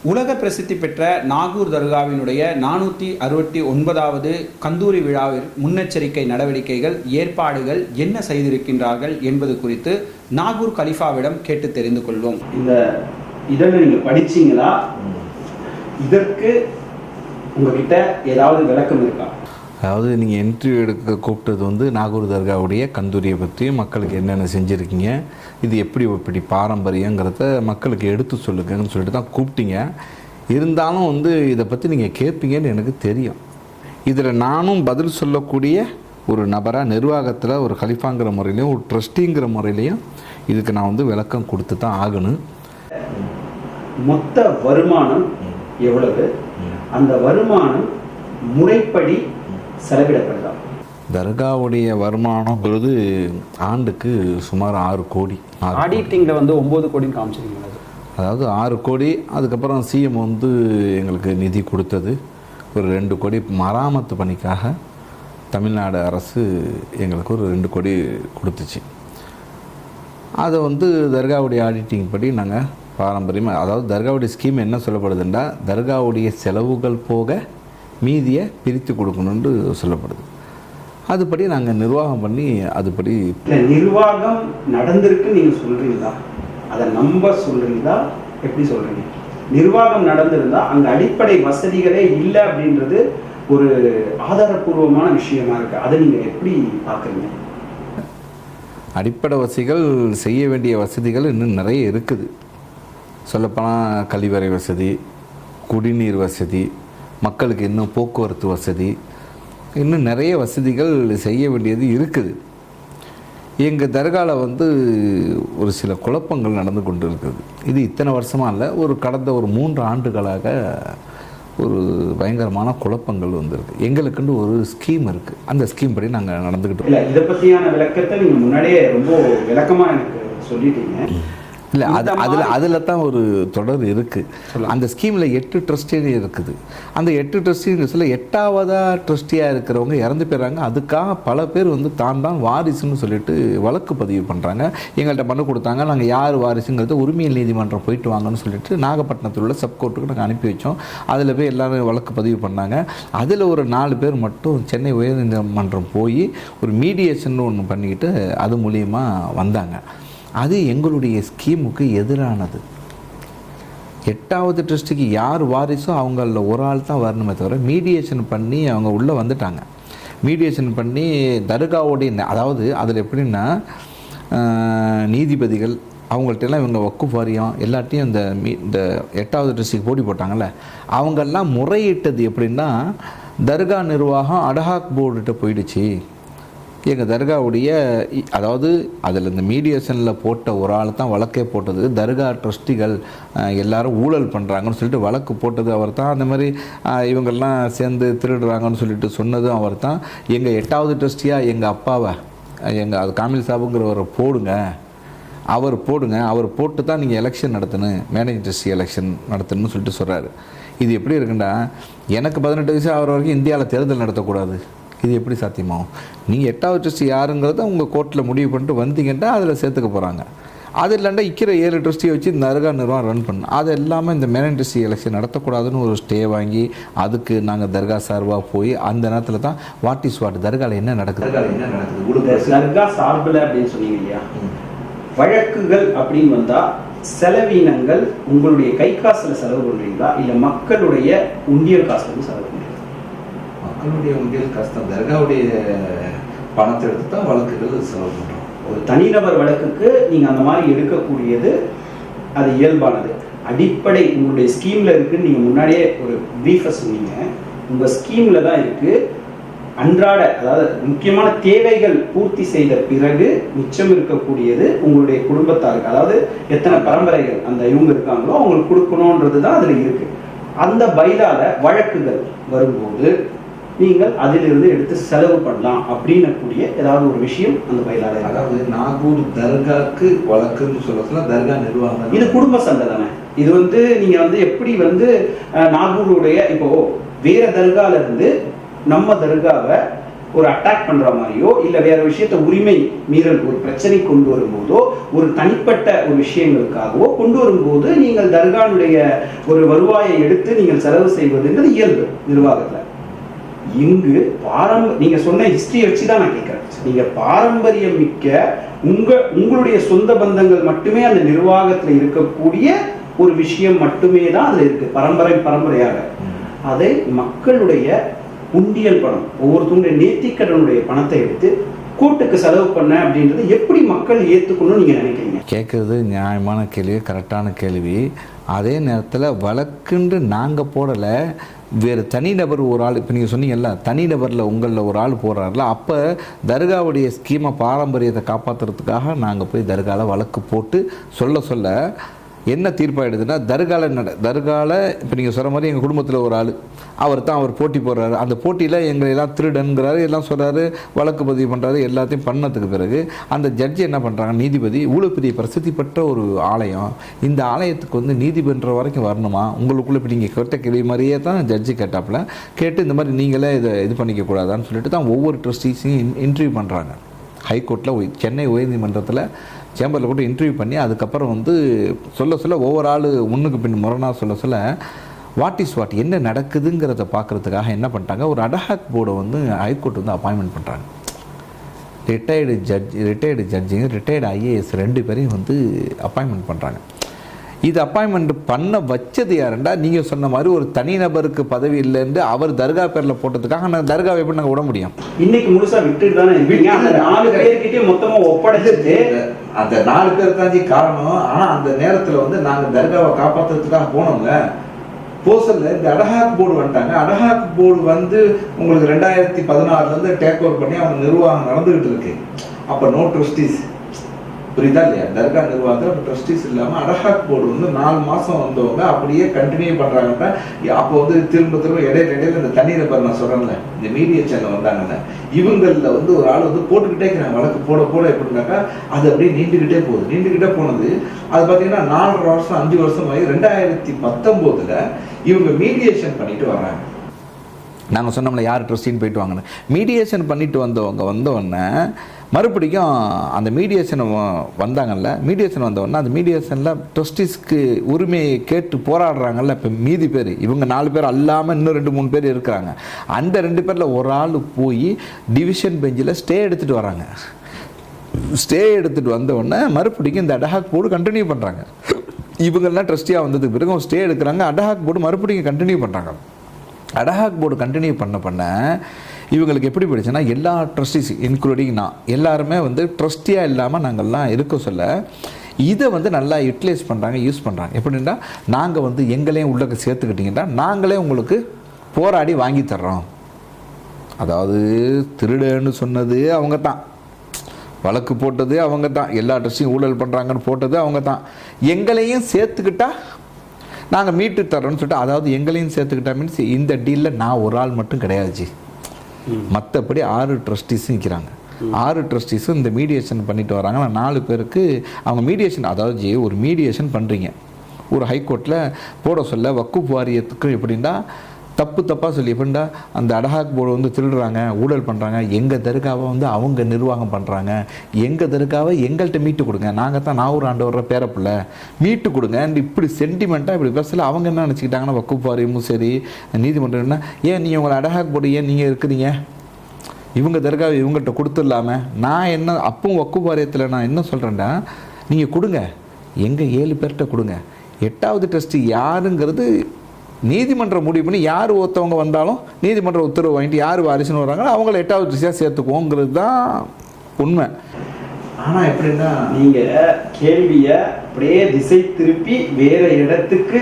உலக பிரசித்தி பெற்ற நாகூர் தர்காவினுடைய 469வது கந்தூரி விழாவில் முன்னெச்சரிக்கை நடவடிக்கைகள் ஏற்பாடுகள் என்ன செய்திருக்கின்றார்கள் என்பது குறித்து நாகூர் கலிஃபாவிடம் கேட்டு தெரிந்து கொள்வோம். இந்த இதனை நீங்கள் படிச்சீங்களா? இதற்கு உங்ககிட்ட ஏதாவது விளக்கம் இருக்கா? அதாவது நீங்கள் இன்டர்வியூ எடுக்க கூப்பிட்டது நாகூர் தர்காவுடைய கந்தூரியை பற்றி மக்களுக்கு என்னென்ன செஞ்சுருக்கீங்க, இது எப்படி பாரம்பரியங்கிறத மக்களுக்கு எடுத்து சொல்லுங்கன்னு சொல்லிட்டு தான் கூப்பிட்டீங்க. இருந்தாலும் இதை பற்றி நீங்கள் கேட்பீங்கன்னு எனக்கு தெரியும். இதில் நானும் பதில் சொல்லக்கூடிய ஒரு நபராக நிர்வாகத்தில் ஒரு கலிஃபாங்கிற முறையிலையும் ஒரு ட்ரஸ்டிங்கிற முறையிலையும் இதுக்கு நான் விளக்கம் கொடுத்து தான் ஆகணும். மொத்த வருமானம் எவ்வளவு? அந்த வருமானம் முறைப்படி செலவிடப்படுதா? தர்காவுடைய வருமானங்கிறது ஆண்டுக்கு சுமார் 6 கோடி. ஆடிட்டிங்கில் 9 கோடின்னு காமிச்சிருக்கீங்க. அதாவது 6 கோடி. அதுக்கப்புறம் சிஎம் எங்களுக்கு நிதி கொடுத்தது ஒரு 2 கோடி மராமத்து பணிக்காக தமிழ்நாடு அரசு எங்களுக்கு ஒரு 2 கோடி கொடுத்துச்சு. அதை தர்காவுடைய ஆடிட்டிங் படி நாங்கள் பாரம்பரியமாக, அதாவது தர்காவுடைய ஸ்கீம் என்ன சொல்லப்படுதுன்னா, தர்காவுடைய செலவுகள் போக மீதியை பிரித்து கொடுக்கணுன்னு சொல்லப்படுது. அதுபடி நாங்கள் நிர்வாகம் பண்ணி அதுபடி நிர்வாகம் நடந்திருக்கு நீங்கள் சொல்கிறீங்களா? அதை நம்ப சொல்கிறீங்களா? எப்படி சொல்கிறீங்க? நிர்வாகம் நடந்திருந்தா அங்கே அடிப்படை வசதிகளே இல்லை அப்படின்றது ஒரு ஆதாரபூர்வமான விஷயமா இருக்குது. அதை நீங்கள் எப்படி பார்க்குறீங்க? அடிப்படை வசதிகள், செய்ய வேண்டிய வசதிகள் இன்னும் நிறைய இருக்குது. சொல்லப்போனால் கழிவறை வசதி, குடிநீர் வசதி, மக்களுக்கு இன்னும் போக்குவரத்து வசதி, இன்னும் நிறைய வசதிகள் செய்ய வேண்டியது இருக்குது. எங்கள் தர்காவில் ஒரு சில குழப்பங்கள் நடந்து கொண்டு இருக்குது. இது இத்தனை வருஷமாக இல்லை, கடந்த 3 ஆண்டுகளாக ஒரு பயங்கரமான குழப்பங்கள் இருக்குது. எங்களுக்குன்னு ஒரு ஸ்கீம் இருக்குது. அந்த ஸ்கீம் படி நாங்கள் நடந்துக்கிட்டோம். இல்லை, இதை பற்றியான விளக்கத்தை நீங்கள் முன்னாடியே ரொம்ப விளக்கமாக எனக்கு சொல்லிட்டீங்க. இல்லை, அதில் தான் ஒரு தொடர் இருக்குது. அந்த ஸ்கீமில் 8 ட்ரஸ்டி இருக்குது. அந்த 8 ட்ரஸ்டிங்கிறதுல 8ஆவதாக ட்ரஸ்டியாக இருக்கிறவங்க இறந்து போயிடுறாங்க. அதுக்காக பல பேர் தான் வாரிசுன்னு சொல்லிட்டு வழக்கு பதிவு பண்ணுறாங்க. எங்கள்கிட்ட மனு கொடுத்தாங்க. நாங்கள் யார் வாரிசுங்கிறத உரிமையல் நீதிமன்றம் போயிட்டு வாங்கன்னு சொல்லிட்டு நாகப்பட்டினத்தில் உள்ள சப்கோர்ட்டுக்கு நாங்கள் அனுப்பி வச்சோம். அதில் போய் எல்லோரும் வழக்கு பதிவு பண்ணாங்க. அதில் ஒரு 4 பேர் மட்டும் சென்னை உயர்நீதிமன்றம் போய் ஒரு மீடியேஷன் ஒன்று பண்ணிக்கிட்டு அது மூலியமாக வந்தாங்க. அது எங்களுடைய ஸ்கீமுக்கு எதிரானது. 8ஆவது ட்ரஸ்ட்டுக்கு யார் வாரிசோ அவங்களில் ஒரு ஆள் தான் வரணுமே தவிர மீடியேஷன் பண்ணி அவங்க உள்ளே வந்துட்டாங்க. மீடியேஷன் பண்ணி தர்காவுடைய, அதாவது அதில் எப்படின்னா நீதிபதிகள் அவங்கள்ட்டெல்லாம் இவங்க வக்குஃப் வாரியம் எல்லாத்தையும் இந்த 8ஆவது ட்ரஸ்ட்டுக்கு போட்டி போட்டாங்கள்ல, அவங்கெல்லாம் முறையிட்டது எப்படின்னா, தர்கா நிர்வாகம் அடஹாக் போர்டுகிட்ட போயிடுச்சு. எங்கள் தர்காவுடைய, அதாவது அதில் இந்த மீடியேஷனில் போட்ட ஒரு ஆள் தான் வழக்கே போட்டது. தர்கா ட்ரஸ்டிகள் எல்லாரும் ஊழல் பண்ணுறாங்கன்னு சொல்லிட்டு வழக்கு போட்டது அவர் தான். அந்த மாதிரி இவங்கெல்லாம் சேர்ந்து திருடுறாங்கன்னு சொல்லிட்டு சொன்னதும் அவர் தான். எங்கள் 8ஆவது ட்ரஸ்டியாக எங்கள் அப்பாவை, அது காமில் சாபுங்கிறவரை போடுங்க, அவர் போட்டு தான் நீங்கள் எலெக்ஷன் நடத்தணும், மேனேஜ் ட்ரஸ்டி எலெக்ஷன் நடத்தணும்னு சொல்லிட்டு சொல்கிறாரு. இது எப்படி இருக்குன்னா, எனக்கு 18 வயசு ஆகிற வரைக்கும் இந்தியாவில் தேர்தல் நடத்தக்கூடாது. இது எப்படி சாத்தியமாகும்? நீங்கள் 8ஆவது ட்ரஸ்டி யாருங்கிறத உங்கள் கோர்ட்டில் முடிவு பண்ணிட்டு வந்தீங்கன்னா அதில் சேர்த்துக்க போகிறாங்க. அது இல்லைன்னா 7 ட்ரஸ்டியை வச்சு இந்த தர்கா நிர்வாகம் ரன் பண்ணணும். அது எல்லாமே இந்த மேனேஜ் ட்ரஸ்டி எலெக்ஷன் நடத்தக்கூடாதுன்னு ஒரு ஸ்டே வாங்கி அதுக்கு நாங்கள் தர்கா சார்பாக போய் அந்த நேரத்தில் தான் வாட் தர்காவில் என்ன நடக்குது, தர்கா சார்பில் அப்படின்னு சொன்னீங்க இல்லையா? வழக்குகள் அப்படின்னு வந்தால் செலவினங்கள் உங்களுடைய கை காசில் செலவு பண்ணுறீங்களா, இல்லை மக்களுடைய உண்டியல் காசுல செலவு பண்ணுறீங்களா? மக்களுடைய உண்டியல் காசு தான். தர்காவுடைய பணத்தை எடுத்து தான் வழக்குகள் செலவு பண்ணுறோம். ஒரு தனிநபர் வழக்குக்கு நீங்கள் அந்த மாதிரி எடுக்கக்கூடியது அது இயல்பானது. அடிப்படை உங்களுடைய ஸ்கீமில் இருக்குன்னு நீங்கள் முன்னாடியே ஒரு ப்ரீஃபாக சொன்னீங்க. உங்கள் ஸ்கீமில் தான் இருக்குது. அன்றாட, அதாவது முக்கியமான தேவைகள் பூர்த்தி செய்த பிறகு மிச்சம் இருக்கக்கூடியது உங்களுடைய குடும்பத்தாருக்கு, அதாவது எத்தனை பரம்பரைகள் அந்த இவங்க இருக்காங்களோ அவங்களுக்கு கொடுக்கணுன்றது தான் அதில் இருக்குது. அந்த பைலால வழக்குகள் வரும்போது நீங்கள் அதிலிருந்து எடுத்து செலவு பண்ணலாம் அப்படின்னக்கூடிய ஏதாவது ஒரு விஷயம் அந்த பைலால. அதாவது நாகூர் தர்காக்கு வழக்குன்னு சொல்லத்துல தர்கா நிர்வாகம் இது குடும்ப சண்டை தானே. இது நீங்க எப்படி நாகூருடைய, இப்போ வேற தர்கால இருந்து நம்ம தர்காவை ஒரு அட்டாக் பண்ற மாதிரியோ இல்ல வேற விஷயத்த உரிமை மீறல் ஒரு பிரச்சனை கொண்டு வரும்போதோ ஒரு தனிப்பட்ட ஒரு விஷயங்களுக்காகவோ கொண்டு வரும்போது நீங்கள் தர்கானுடைய ஒரு வருவாயை எடுத்து நீங்கள் செலவு செய்வதுன்றது இயல்பு நிர்வாகத்துல. இங்கு நீங்க சொன்ன ஹிஸ்டரி வச்சுதான் நான் கேட்கிறேன். நீங்க பாரம்பரியம் மிக்க உங்களுடைய சொந்த பந்தங்கள் மட்டுமே அந்த நிர்வாகத்துல இருக்கக்கூடிய ஒரு விஷயம் மட்டுமே தான் அதுல இருக்கு, பரம்பரையாக. அதை மக்களுடைய உண்டியல் பணம், ஒவ்வொருத்தருடைய நேர்த்திக்கடனுடைய பணத்தை எடுத்து கூட்டுக்கு செலவு பண்ண அப்படின்றது எப்படி மக்கள் ஏற்றுக்கணும்னு நீங்க நினைக்கிறீங்க? கேட்குறது நியாயமான கேள்வி, கரெக்டான கேள்வி. அதே நேரத்தில் வழக்குன்று நாங்கள் போடலை, வேறு தனிநபர் ஒரு ஆள், இப்போ நீங்கள் சொன்னீங்கல்ல தனிநபரில் உங்களில் ஒரு ஆள் போடுறாருல, அப்போ தர்காவுடைய ஸ்கீமை பாரம்பரியத்தை காப்பாற்றுறதுக்காக நாங்கள் போய் தர்காவில் வழக்கு போட்டு சொல்ல என்ன தீர்ப்பாயிடுதுன்னா, தர்காவில் இப்போ நீங்கள் சொல்கிற மாதிரி எங்கள் குடும்பத்தில் ஒரு ஆள் அவர் போட்டி போடுறாரு, அந்த போட்டியில் எங்களை எல்லாம் திருடன்கிறாரு, எல்லாம் சொல்கிறாரு, வழக்கு பதிவு பண்ணுறாரு, எல்லாத்தையும் பண்ணதுக்கு பிறகு அந்த ஜட்ஜி என்ன பண்ணுறாங்க, நீதிபதி இவ்வளோ பெரிய பிரசித்தி பெற்ற ஒரு ஆலயம், இந்த ஆலயத்துக்கு வந்து நீதிமன்ற வரைக்கும் வரணுமா, உங்களுக்குள்ளே இப்போ நீங்கள் கேட்ட கேள்வி மாதிரியே தான் ஜட்ஜி கேட்டாப்புல கேட்டு இந்த மாதிரி நீங்களே இது பண்ணிக்க கூடாதான்னு சொல்லிட்டு தான் ஒவ்வொரு ட்ரஸ்டீஸையும் இன்டர்வியூ பண்ணுறாங்க. ஹைகோர்ட்டில் சென்னை உயர்நீதிமன்றத்தில் சேம்பரில் கூட இன்டர்வியூ பண்ணி அதுக்கப்புறம் வந்து சொல்ல ஒவ்வொரு ஆள் முன்னுக்கு பின் முரணாக சொல்ல வாட் என்ன நடக்குதுங்கிறத பார்க்குறதுக்காக என்ன பண்ணிட்டாங்க, ஒரு அட்ஹாக் போர்டை வந்து ஹைகோர்ட் வந்து அப்பாயின்மெண்ட் பண்ணுறாங்க. ரிட்டையர்டு ஜட்ஜிங்க ரிட்டையர்டு ஐஏஎஸ் 2 பேரையும் வந்து அப்பாயின்மெண்ட் பண்ணுறாங்க. இது அப்பாயின்மெண்ட் பண்ண வச்சது யாருண்டா, நீங்கள் சொன்ன மாதிரி ஒரு தனிநபருக்கு பதவி இல்லைன்னு அவர் தர்கா பேரில் போட்டதுக்காக நாங்கள் தர்காவை எப்படி நாங்கள் விட முடியும்? இன்னைக்கு முழுசா விட்டுட்டு தானே இருக்கீங்க. அந்த 4 பேர்கிட்டே மொத்தமாக ஒப்படைச்சிட்டு அந்த 4 பேர் தான் காரணம். ஆனால் அந்த நேரத்தில் வந்து நாங்கள் தர்காவை காப்பாற்றுறதுக்காக போனோங்க. போசல்ல இந்த அடஹாக் போர்டு வந்துட்டாங்க. அடஹாக் போர்டு வந்து உங்களுக்கு 2016 டேக் ஓவர் பண்ணி அவங்க நிர்வாகம் நடந்துகிட்டு இருக்கு. அப்போ நோ ட்ரஸ்டீஸ், புரியுதா இல்லையா? தர்கா நிர்வாகத்தில் அப்போ ட்ரஸ்டீஸ் இல்லாமல் அடஹாக் போர்டு வந்து 4 மாதம் வந்தவங்க அப்படியே கண்டினியூ பண்ணுறாங்கன்ற. அப்போ வந்து திரும்ப இடையில இந்த தண்ணீர் நான் சொல்கிறேன்ல, இந்த மீடியா சேனல் வந்தாங்கல்ல, இவங்களில் வந்து ஒரு ஆள் வந்து போட்டுக்கிட்டே இருக்கிறாங்க வழக்கு போட எப்படின்னாக்கா அது அப்படியே நீண்டுக்கிட்டே போனது. அது பார்த்தீங்கன்னா 4 வருஷம் 5 வருஷம் ஆகி 2019 இவங்க மீடியேஷன் பண்ணிட்டு வர்றாங்க. நாங்கள் சொன்னோம்ல யார் ட்ரஸ்டின்னு போயிட்டு வாங்கன்னு, மீடியேஷன் பண்ணிட்டு வந்தோடனே மறுபடியும் அந்த மீடியேஷன் வந்தாங்கல்ல, மீடியேஷன் வந்தோடனே அந்த மீடியேஷனில் ட்ரஸ்டிஸ்க்கு உரிமையை கேட்டு போராடுறாங்கல்ல. இப்போ மீதி பேர் இவங்க 4 பேர் அல்லாமல் இன்னும் 2-3 பேர் இருக்கிறாங்க. அந்த 2 பேரில் ஒரு ஆள் போய் டிவிஷன் பெஞ்சில் ஸ்டே எடுத்துகிட்டு வராங்க. ஸ்டே எடுத்துகிட்டு வந்தோடனே மறுபடியும் இந்த அடஹாக் போர்டு கண்டினியூ பண்ணுறாங்க. இவங்கெல்லாம் ட்ரஸ்டியாக வந்ததுக்கு பிறகு அவங்க ஸ்டே எடுக்கிறாங்க. அடஹாக் போர்டு மறுபடியும் கண்டினியூ பண்ணுறாங்க. அடஹாக் போர்டு கண்டினியூ பண்ண இவங்களுக்கு எப்படி போயிடுச்சுன்னா, எல்லா ட்ரஸ்டீஸ் இன்க்ளூடிங் நான் எல்லாருமே வந்து ட்ரஸ்டியாக இல்லாமல் நாங்கள்லாம் இருக்க சொல்ல இதை வந்து நல்லா யூட்டிலைஸ் பண்ணுறாங்க, யூஸ் பண்ணுறாங்க. எப்படின்னா, நாங்கள் வந்து எங்களையும் உள்ளே சேர்த்துக்கிட்டிங்கன்னா நாங்களே உங்களுக்கு போராடி வாங்கி தர்றோம். அதாவது திருடன்னு சொன்னது அவங்க தான், வழக்கு போட்டது அவங்க தான், எல்லா ட்ரஸ்டையும் ஊழல் பண்ணுறாங்கன்னு போட்டது அவங்க தான். எங்களையும் சேர்த்துக்கிட்டா நாங்கள் மீட்டு தர்றோம்னு சொல்லிட்டு, அதாவது எங்களையும் சேர்த்துக்கிட்டா மீன்ஸ் இந்த டீலில் நான் ஒரு ஆள் மட்டும் கிடையாது, மற்றபடி 6 ட்ரஸ்டீஸும் நிற்கிறாங்க. 6 ட்ரஸ்டீஸும் இந்த மீடியேஷன் பண்ணிட்டு வராங்க. நான் 4 பேருக்கு அவங்க மீடியேஷன், அதாவது ஒரு மீடியேஷன் பண்ணுறீங்க ஒரு ஹைகோர்ட்டில் போட சொல்ல வக்குப் வாரியத்துக்கு எப்படின்னா தப்பாக சொல்லி எப்படின்னா அந்த அடஹாக் போர்டு வந்து திருடுறாங்க, ஊழல் பண்ணுறாங்க, எங்கள் தர்காவை வந்து அவங்க நிர்வாகம் பண்ணுறாங்க, எங்கள் தர்காவை எங்கள்கிட்ட மீட்டு கொடுங்க, நாங்கள் தான் நாவூர் ஆண்டவர பேரப்பில்லை மீட்டு கொடுங்க, இப்படி சென்டிமெண்ட்டாக இப்படி பேசல. அவங்க என்ன நினச்சிக்கிட்டாங்கன்னா வக்குப் வாரியமும் சரி நீதிமன்றம்னா, ஏன் நீங்கள் உங்களை அடஹாக் போர்டு ஏன் நீங்கள் இருக்கிறீங்க, இவங்க தர்காவை இவங்கள்ட்ட கொடுத்துடலாமல். நான் என்ன அப்பவும் வக்குப் வாரியத்தில் நான் என்ன சொல்கிறேன்னா, நீங்கள் கொடுங்க, எங்கள் 7 பேர்கிட்ட கொடுங்க, 8வது ட்ரஸ்ட்டு யாருங்கிறது நீதிமன்றம் முடிவு பண்ணி யார் ஒருத்தவங்க வந்தாலும் நீதிமன்ற உத்தரவு வாங்கிட்டு யார் வாரிசுன்னு வராங்களோ அவங்கள 8வது ட்ரஸ்டியாக சேர்த்துக்குவோங்கிறது தான் உண்மை. ஆனால் எப்படின்னா, நீங்கள் கேள்வியை அப்படியே திசை திருப்பி வேற இடத்துக்கு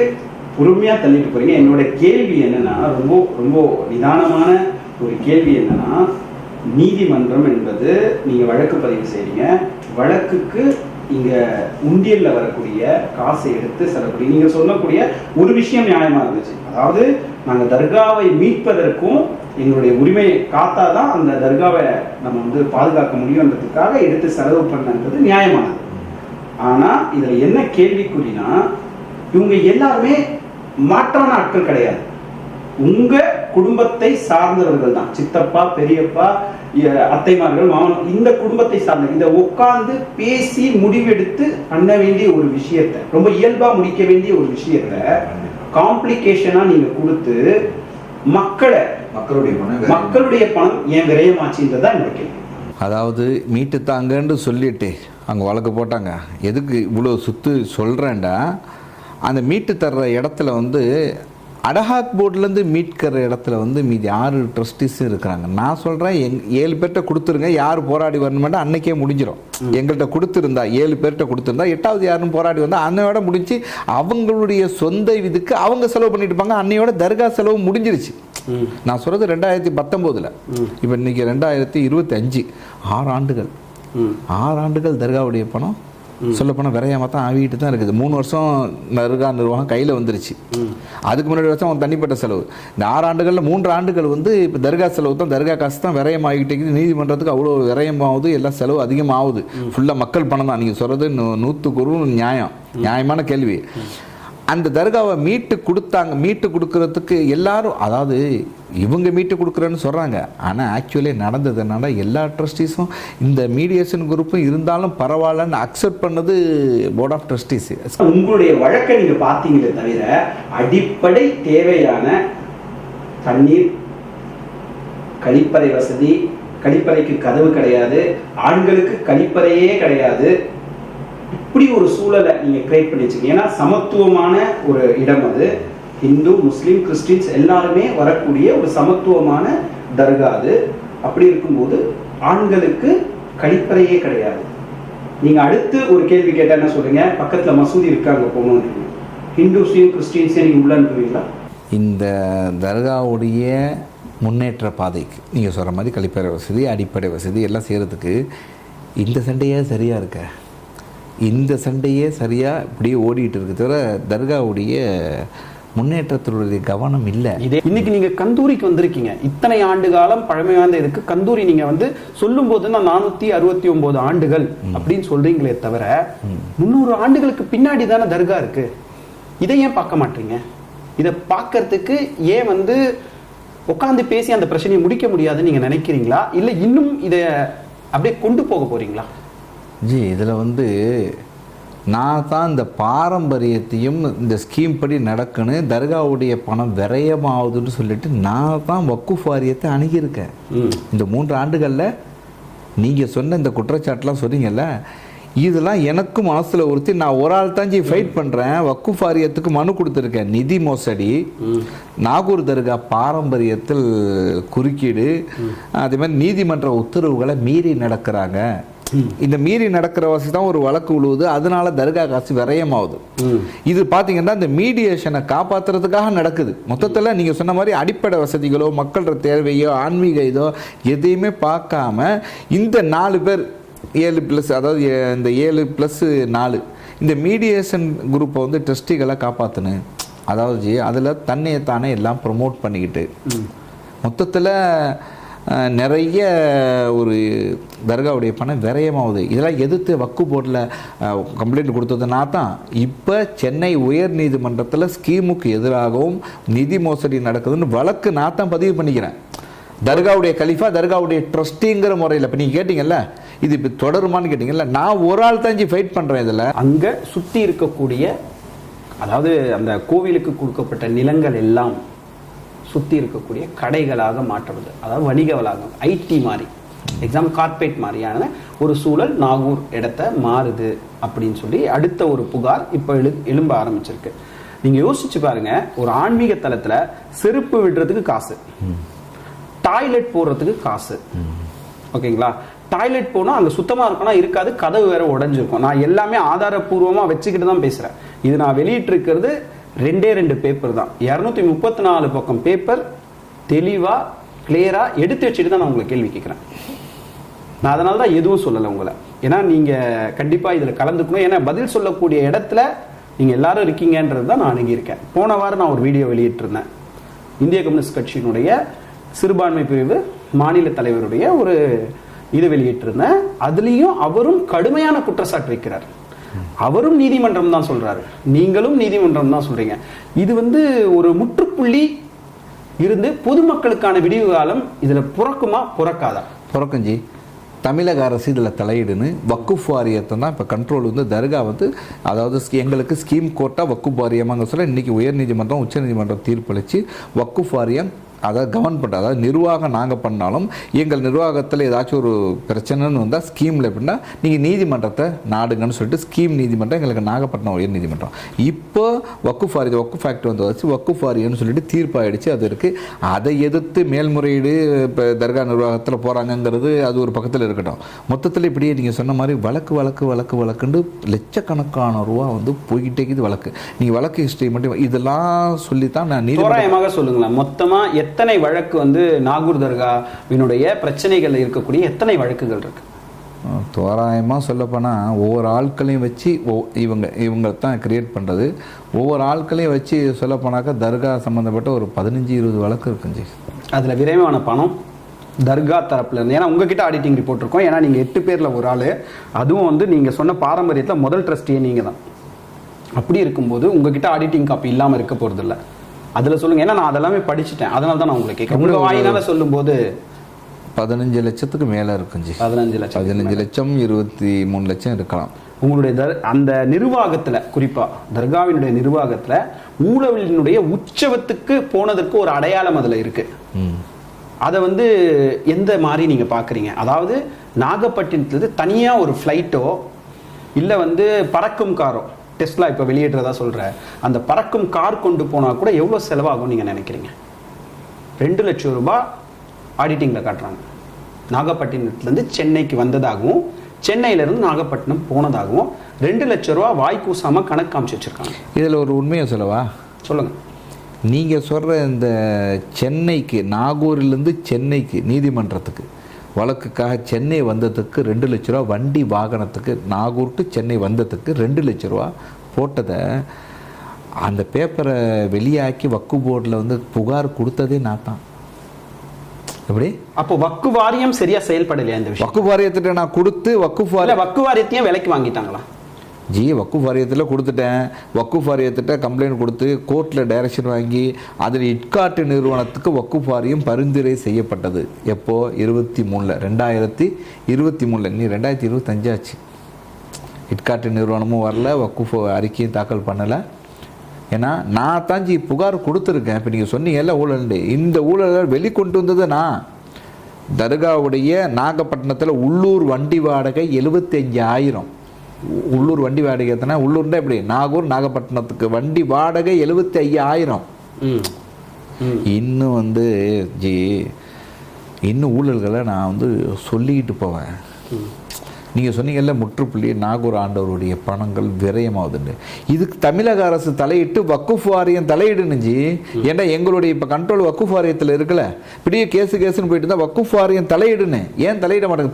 பொறுமையாக தள்ளிட்டு போறீங்க. என்னோட கேள்வி என்னன்னா, ரொம்ப ரொம்ப நிதானமான ஒரு கேள்வி என்னன்னா, நீதிமன்றம் என்பது நீங்கள் வழக்கு பதிவு செய்றீங்க, வழக்குக்கு இங்கே உண்டியலில் வரக்கூடிய காசை எடுத்து செல்லக்கூடிய நீங்கள் சொல்லக்கூடிய ஒரு விஷயம் நியாயமாக இருந்துச்சு. அதாவது நாங்கள் தர்காவை மீட்பதற்கும் எங்களுடைய உரிமையை காத்தாதான் அந்த தர்காவை நம்ம வந்து பாதுகாக்க முடியுன்றதுக்காக எடுத்து செலவு பண்ணது நியாயமானது. ஆனால் இதில் என்ன கேள்விக்குறினா, இவங்க எல்லாருமே மாற்றான ஆட்கள் கிடையாது. உங்கள் குடும்பத்தை சார்ந்தவர்கள் தான், சித்தப்பா, பெரியப்பா, அத்தைமார்கள், மாமன், இந்த குடும்பத்தை சார்ந்த இந்த உட்கார்ந்து பேசி முடிவெடுத்து பண்ண வேண்டிய ஒரு விஷயத்தை, ரொம்ப இயல்பா முடிக்க வேண்டிய ஒரு விஷயத்தை காம்ப்ளிகேஷனா நீங்க கொடுத்து மக்களுடைய பணம் ஏன் விரயமாச்சுன்றதா என்னோட கேள்வி. அதாவது மீட்டு தாங்கன்னு சொல்லிட்டு அங்கே வழக்கு போட்டாங்க. எதுக்கு இவ்வளோ சுத்து சொல்கிறேன்டா, அந்த மீட்டு தர்ற இடத்துல வந்து அடஹாக் போர்ட்லேருந்து மீட்கிற இடத்துல வந்து மீதி 6 ட்ரஸ்டீஸும் இருக்கிறாங்க. நான் சொல்கிறேன் 7 பேர்கிட்ட கொடுத்துருங்க, யார் போராடி வரணுமெண்டா அன்னைக்கே முடிஞ்சிடும். எங்கள்கிட்ட கொடுத்துருந்தா 7 பேர்கிட்ட கொடுத்துருந்தா 8வது யாருன்னு போராடி வந்தால் அன்னையோட முடிஞ்சு அவங்களுடைய சொந்த இதுக்கு அவங்க செலவு பண்ணிட்டு இருப்பாங்க. அன்னையோட தர்கா செலவு முடிஞ்சிருச்சு. நான் சொல்கிறது 2019. இப்போ இன்னைக்கு 2025, 6 ஆண்டுகள். 6 ஆண்டுகள் தர்காவுடைய பணம் சொல்லப்போனால் விரையாம தான் ஆகிட்டு தான் இருக்குது. 3 வருஷம் தர்கா நிர்வாகம் கையில் வந்துருச்சு. அதுக்கு முன்னாடி வருஷம் அவன் தனிப்பட்ட செலவு. இந்த 6 ஆண்டுகளில் 3 ஆண்டுகள் வந்து இப்போ தர்கா செலவு தான், தர்கா காசு தான் விரயமாகிட்டே இருக்குது. நீதிமன்றத்துக்கு அவ்வளோ விரயமாகுது, எல்லாம் செலவு அதிகமாகுது. ஃபுல்லாக மக்கள் பணம் தான். நீங்கள் சொல்கிறது 100% நியாயமான கேள்வி. அந்த தர்காவை மீட்டு கொடுக்கறதுக்கு எல்லாரும், அதாவது இவங்க மீட்டு கொடுக்குறேன்னு சொல்கிறாங்க, ஆனால் ஆக்சுவலி நடந்ததுனால எல்லா ட்ரஸ்டீஸும் இந்த மீடியேஷன் குரூப்பும் இருந்தாலும் பரவாயில்லன்னு அக்செப்ட் பண்ணது போர்ட் ஆஃப் ட்ரஸ்டீஸ். உங்களுடைய வழக்கை நீங்கள் பார்த்தீங்களே தவிர அடிப்படை தேவையான தண்ணீர், கழிப்பறை வசதி, கழிப்பறைக்கு கதவு கிடையாது, ஆண்களுக்கு கழிப்பறையே கிடையாது, இப்படி ஒரு சூழலை நீங்க கிரியேட் பண்ணி வச்சுக்கீங்க. ஏன்னா சமத்துவமான ஒரு இடம் அது. இந்து, முஸ்லீம், கிறிஸ்டின்ஸ் எல்லாருமே வரக்கூடிய ஒரு சமத்துவமான தர்கா அது. அப்படி இருக்கும்போது ஆண்களுக்கு கழிப்பறையே கிடையாது. நீங்க அடுத்து ஒரு கேள்வி கேட்டா என்ன சொல்றீங்க? பக்கத்துல மசூதி இருக்காங்க போகணும். ஹிந்துஸையும் கிறிஸ்டின்ஸையும் நீங்க உள்ள அனுப்புவீங்களா? இந்த தர்காவுடைய முன்னேற்ற பாதைக்கு நீங்கள் சொல்கிற மாதிரி கழிப்பறை வசதி, அடிப்படை வசதி எல்லாம் செய்கிறதுக்கு இந்த சண்டையே சரியாக இருக்க, இந்த சண்டையே சரியாக இப்படியே ஓடிட்டு இருக்கு தவிர தர்காவுடைய முன்னேற்றத்தினுடைய கவனம் இல்லை. இதே இன்னைக்கு நீங்க கந்தூரிக்கு வந்திருக்கீங்க. இத்தனை ஆண்டு காலம் பழமை வாய்ந்த இதுக்கு கந்தூரி நீங்க வந்து சொல்லும் போது 469 ஆண்டுகள் அப்படின்னு சொல்றீங்களே தவிர 300 ஆண்டுகளுக்கு பின்னாடி தானே தர்கா இருக்கு. இதை ஏன் பார்க்க மாட்டீங்க? இதை பார்க்கறதுக்கு ஏன் வந்து உட்காந்து பேசி அந்த பிரச்சனையை முடிக்க முடியாதுன்னு நீங்க நினைக்கிறீங்களா? இல்லை இன்னும் இதை அப்படியே கொண்டு போக போறீங்களா? ஜி, இதில் வந்து நான் தான் இந்த பாரம்பரியத்தையும் இந்த ஸ்கீம் படி நடக்கணும், தர்காவுடைய பணம் விரயமாகுதுன்னு சொல்லிட்டு நான் தான் வக்குஃப் வாரியத்தை அணுகியிருக்கேன். இந்த 3 ஆண்டுகளில் நீங்கள் சொன்ன இந்த குற்றச்சாட்டுலாம் சொன்னீங்கல்ல, இதெல்லாம் எனக்கும் மனசில் உறுத்தி நான் ஒரு ஆள் தான் ஃபைட் பண்ணுறேன். வக்குஃப் வாரியத்துக்கு மனு கொடுத்துருக்கேன். நிதி மோசடி, நாகூர் தர்கா பாரம்பரியத்தில் குறுக்கீடு, அதே மாதிரி நீதிமன்ற உத்தரவுகளை மீறி நடக்கிறாங்க. இந்த மீறி நடக்கிற வசதி தான் ஒரு வழக்கு உழுவுது. அதனால தர்கா காசு விரயமாகுது. இது பார்த்தீங்கன்னா இந்த மீடியேஷனை காப்பாற்றுறதுக்காக நடக்குது. மொத்தத்தில் நீங்கள் சொன்ன மாதிரி அடிப்படை வசதிகளோ மக்களோட தேவையோ ஆன்மீக இதோ எதையுமே பார்க்காம இந்த 4 பேர் 7+, அதாவது இந்த 7+4 இந்த மீடியேஷன் குரூப்பை வந்து ட்ரஸ்டிகளை காப்பாற்றணும். அதாவது அதில் தன்னையை தானே எல்லாம் ப்ரொமோட் பண்ணிக்கிட்டு மொத்தத்தில் நிறைய ஒரு தர்காவுடைய பணம் விரயமாகுது. இதெல்லாம் எதிர்த்து வக்கு போர்டில் கம்ப்ளைண்ட் கொடுத்ததுனா தான் இப்போ சென்னை உயர் நீதிமன்றத்தில் ஸ்கீமுக்கு எதிராகவும் நிதி மோசடி நடக்குதுன்னு வழக்கு நான் தான் பதிவு பண்ணிக்கிறேன். தர்காவுடைய கலிஃபா, தர்காவுடைய ட்ரஸ்டிங்கிற முறையில். இப்போ நீங்கள் கேட்டிங்கல்ல இது இப்போ தொடருமான்னு கேட்டிங்கல்ல, நான் ஒரு ஆள் தான் ஃபைட் பண்ணுறேன். இதில் அங்கே சுற்றி இருக்கக்கூடிய, அதாவது அந்த கோவிலுக்கு கொடுக்கப்பட்ட நிலங்கள் எல்லாம் சுற்றி இருக்கக்கூடிய கடைகளாக மாற்றுவது, அதாவது வணிக வளாகம், ஐடி மாதிரி, எக்ஸாம்பிள் கார்பரேட் மாதிரியான ஒரு சூழல் நாகூர் இடத்த மாறுது அப்படின்னு சொல்லி அடுத்த ஒரு புகார் இப்போ எழும்ப ஆரம்பிச்சிருக்கு. நீங்கள் யோசிச்சு பாருங்க, ஒரு ஆன்மீக தலத்தில் செருப்பு விடுறதுக்கு காசு, டாய்லெட் போடுறதுக்கு காசு, ஓகேங்களா? டாய்லெட் போனால் அங்கே சுத்தமாக இருக்கணும், இருக்காது, கதவு வேற உடஞ்சிருக்கும். நான் எல்லாமே ஆதாரப்பூர்வமாக வச்சுக்கிட்டு தான் பேசுகிறேன். இது நான் வெளியிட்டிருக்கிறது 2 பேப்பர் தான். 234 பக்கம் பேப்பர் தெளிவாக கிளியராக எடுத்து வச்சுட்டு தான் நான் உங்களை கேள்வி கேட்குறேன். நான் அதனால தான் எதுவும் சொல்லலை உங்களை. ஏன்னா நீங்கள் கண்டிப்பாக இதில் கலந்துக்கணும். ஏன்னா பதில் சொல்லக்கூடிய இடத்துல நீங்கள் எல்லாரும் இருக்கீங்கன்றது தான் நான் அணுகியிருக்கேன். போன வாரம் நான் ஒரு வீடியோ வெளியிட்டிருந்தேன். இந்திய கம்யூனிஸ்ட் கட்சியினுடைய சிறுபான்மை பிரிவு மாநில தலைவருடைய ஒரு இது வெளியிட்டிருந்தேன். அதுலேயும் அவரும் கடுமையான குற்றச்சாட்டு வைக்கிறார். அவரும் நீதிமன்றம் தான் சொல்றாரு, நீங்களும் நீதிமன்றம் தான் சொல்றீங்க. இது வந்து ஒரு முற்றுப்புள்ளி இருந்து பொதுமக்களுக்கான விடிவு காலம் இதுல புறக்குமா புறக்காதா? புறக்கஞ்சி தமிழக அரசு இதில் தலையிடுன்னு வக்குஃப் வாரியத்தை தான் இப்போ கண்ட்ரோல் வந்து தர்கா வந்து அதாவது எங்களுக்கு ஸ்கீம் கோர்ட்டாக வக்குஃப் வாரியமாங்க சொல்ல இன்றைக்கி உயர்நீதிமன்றம் உச்சநீதிமன்றம் தீர்ப்பளித்து வக்குஃப் வாரியம் அதாவது கவர்ன் பண்ணுற அதாவது நிர்வாகம் நாங்கள் பண்ணாலும் எங்கள் நிர்வாகத்தில் ஏதாச்சும் ஒரு பிரச்சனைன்னு வந்தால் ஸ்கீமில் எப்படின்னா நீங்கள் நீதிமன்றத்தை நாடுங்கன்னு சொல்லிட்டு ஸ்கீம் நீதிமன்றம் எங்களுக்கு நாகப்பட்டினம் உயர் நீதிமன்றம் இப்போ வக்குஃப் வாரிய வக்குஃப் ஆக்ட் வந்து வச்சு வக்குஃப் வாரியம்னு சொல்லிட்டு தீர்ப்பாயிடுச்சு. அது இருக்குது. அதை எதிர்த்து மேல்முறையீடு இப்போ தர்கா நிர்வாகத்தில் போகிறாங்கங்கிறது அது ஒரு பக்கத்தில் இருக்கட்டும். மொத்தத்தில் இப்படியே நீங்கள் சொன்ன மாதிரி வழக்குன்னு லட்சக்கணக்கான ரூபா வந்து போய்கிட்டே இது வழக்கு. நீங்கள் வழக்கு ஹிஸ்ட்ரி மட்டும் இதெல்லாம் சொல்லித்தான் நான் தோராயமாக சொல்லுங்களேன். மொத்தமாக எத்தனை வழக்கு வந்து நாகூர் தர்காவினுடைய பிரச்சனைகள் இருக்கக்கூடிய எத்தனை வழக்குகள் இருக்கு? தோராயமாக சொல்லப்போனால் ஒவ்வொரு ஆட்களையும் வச்சு இவங்க தான் கிரியேட் பண்ணுறது. ஒவ்வொரு ஆட்களையும் வச்சு சொல்லப்போனாக்கா தர்கா சம்மந்தப்பட்ட ஒரு 15-20 வழக்கு இருக்குஞ்சி. அதில் விரைவான பணம் தர்கா தரப்புல இருந்து, ஏன்னா உங்ககிட்ட ஆடிட்டிங் ரிப்போர்ட் இருக்கும், ஏன்னா நீங்கள் 8 பேரில் ஒரு ஆள், அதுவும் வந்து நீங்கள் சொன்ன பாரம்பரியத்தில் முதல் ட்ரஸ்டியே நீங்கள் தான். அப்படி இருக்கும்போது உங்ககிட்ட ஆடிட்டிங் காப்பி இல்லாமல் இருக்க போகிறது இல்லை. அதில் சொல்லுங்கள், ஏன்னா நான் அதெல்லாமே படிச்சுட்டேன், அதனால தான் நான் உங்களுக்கு கேட்குறேன். உங்கள் வாயினால சொல்லும்போது 15 லட்சத்துக்கு மேலே இருக்குஞ்சி. 15 லட்சம் 23 லட்சம் இருக்கலாம். உங்களுடைய அந்த நிர்வாகத்தில், குறிப்பாக தர்காவினுடைய நிர்வாகத்தில் ஊழலினுடைய உற்சவத்துக்கு போனதற்கு ஒரு அடையாளம் அதில் இருக்கு. அதை வந்து எந்த மாதிரி நீங்கள் பார்க்குறீங்க? அதாவது நாகப்பட்டினத்துலேருந்து தனியாக ஒரு ஃப்ளைட்டோ இல்லை வந்து பறக்கும் காரோ, டெஸ்லா இப்போ வெளியிடுறதா சொல்கிற அந்த பறக்கும் கார் கொண்டு போனால் கூட எவ்வளோ செலவாகும் நீங்கள் நினைக்கிறீங்க? 2 லட்சம் ரூபாய் ஆடிட்டிங்கில் காட்டுறாங்க. நாகப்பட்டினத்துலேருந்து சென்னைக்கு வந்ததாகவும் சென்னையிலேருந்து நாகப்பட்டினம் போனதாகவும் 2 லட்சம் ரூபா வாய் கூசாமல் கணக்கு காமிச்சு வச்சுருக்காங்க. இதில் ஒரு உண்மையை சொல்லவா? சொல்லுங்கள். நீங்கள் சொல்கிற இந்த சென்னைக்கு, நாகூரிலேருந்து சென்னைக்கு நீதிமன்றத்துக்கு வழக்குக்காக சென்னை வந்ததுக்கு 2 லட்ச ரூபா, வண்டி வாகனத்துக்கு நாகூர் டு சென்னை வந்ததுக்கு 2 லட்ச ரூபா போட்டதை அந்த பேப்பரை வெளியாக்கி வக்கு போர்டில் வந்து புகார் கொடுத்ததே நான் தான். எப்படி? அப்போ வக்கு வாரியம் சரியா செயல்படலையா? இந்த விஷயம் வக்கு வாரியத்திட்ட நான் கொடுத்து வக்கு வாரியத்தையும் விலைக்கு வாங்கிட்டாங்களா? வக்குஃப் வாரியத்தில் கொடுத்துட்டேன். வக்குஃப் வாரியத்திட்ட கம்ப்ளைண்ட் கொடுத்து கோர்ட்டில் டைரக்ஷன் வாங்கி அதில் இட்காட்டு நிறுவனத்துக்கு வக்குஃப் வாரியம் பரிந்துரை செய்யப்பட்டது. எப்போ? 2023 நீ 2025 ஆச்சு. இட்காட்டு நிறுவனமும் வரல, வக்குஃப் அறிக்கையும் தாக்கல் பண்ணலை. ஏன்னா நான் தான் புகார் கொடுத்துருக்கேன். இப்போ நீங்கள் சொன்னீங்கல்ல ஊழல், இந்த ஊழலை வெளிக்கொண்டு வந்தது நான். தர்காவுடைய நாகப்பட்டினத்தில் உள்ளூர் வண்டி வாடகை 75,000. உள்ளூர் வண்டி வாடகை எத்தனை? உள்ளூர்னா எப்படி? நாகூர் நாகப்பட்டினத்துக்கு வண்டி வாடகை 75,000. இன்னும் வந்து இன்னும் ஊழல்களை நான் வந்து சொல்லிக்கிட்டு போவேன். நீங்கள் சொன்னீங்கல்ல முற்றுப்புள்ளி நாகூர் ஆண்டவருடைய பணங்கள் விரயமாகுதுன்னு. இதுக்கு தமிழக அரசு தலையிட்டு வக்குஃப் வாரியம் தலையிடுனுஞ்சி. ஏன்னா எங்களுடைய இப்போ கண்ட்ரோல் வக்குஃப் வாரியத்தில் இருக்கல. இப்படியே கேஸுன்னு போயிட்டு தான் வக்குஃப் வாரியம் தலையிடுன்னு. ஏன் தலையிட மாட்டேங்க?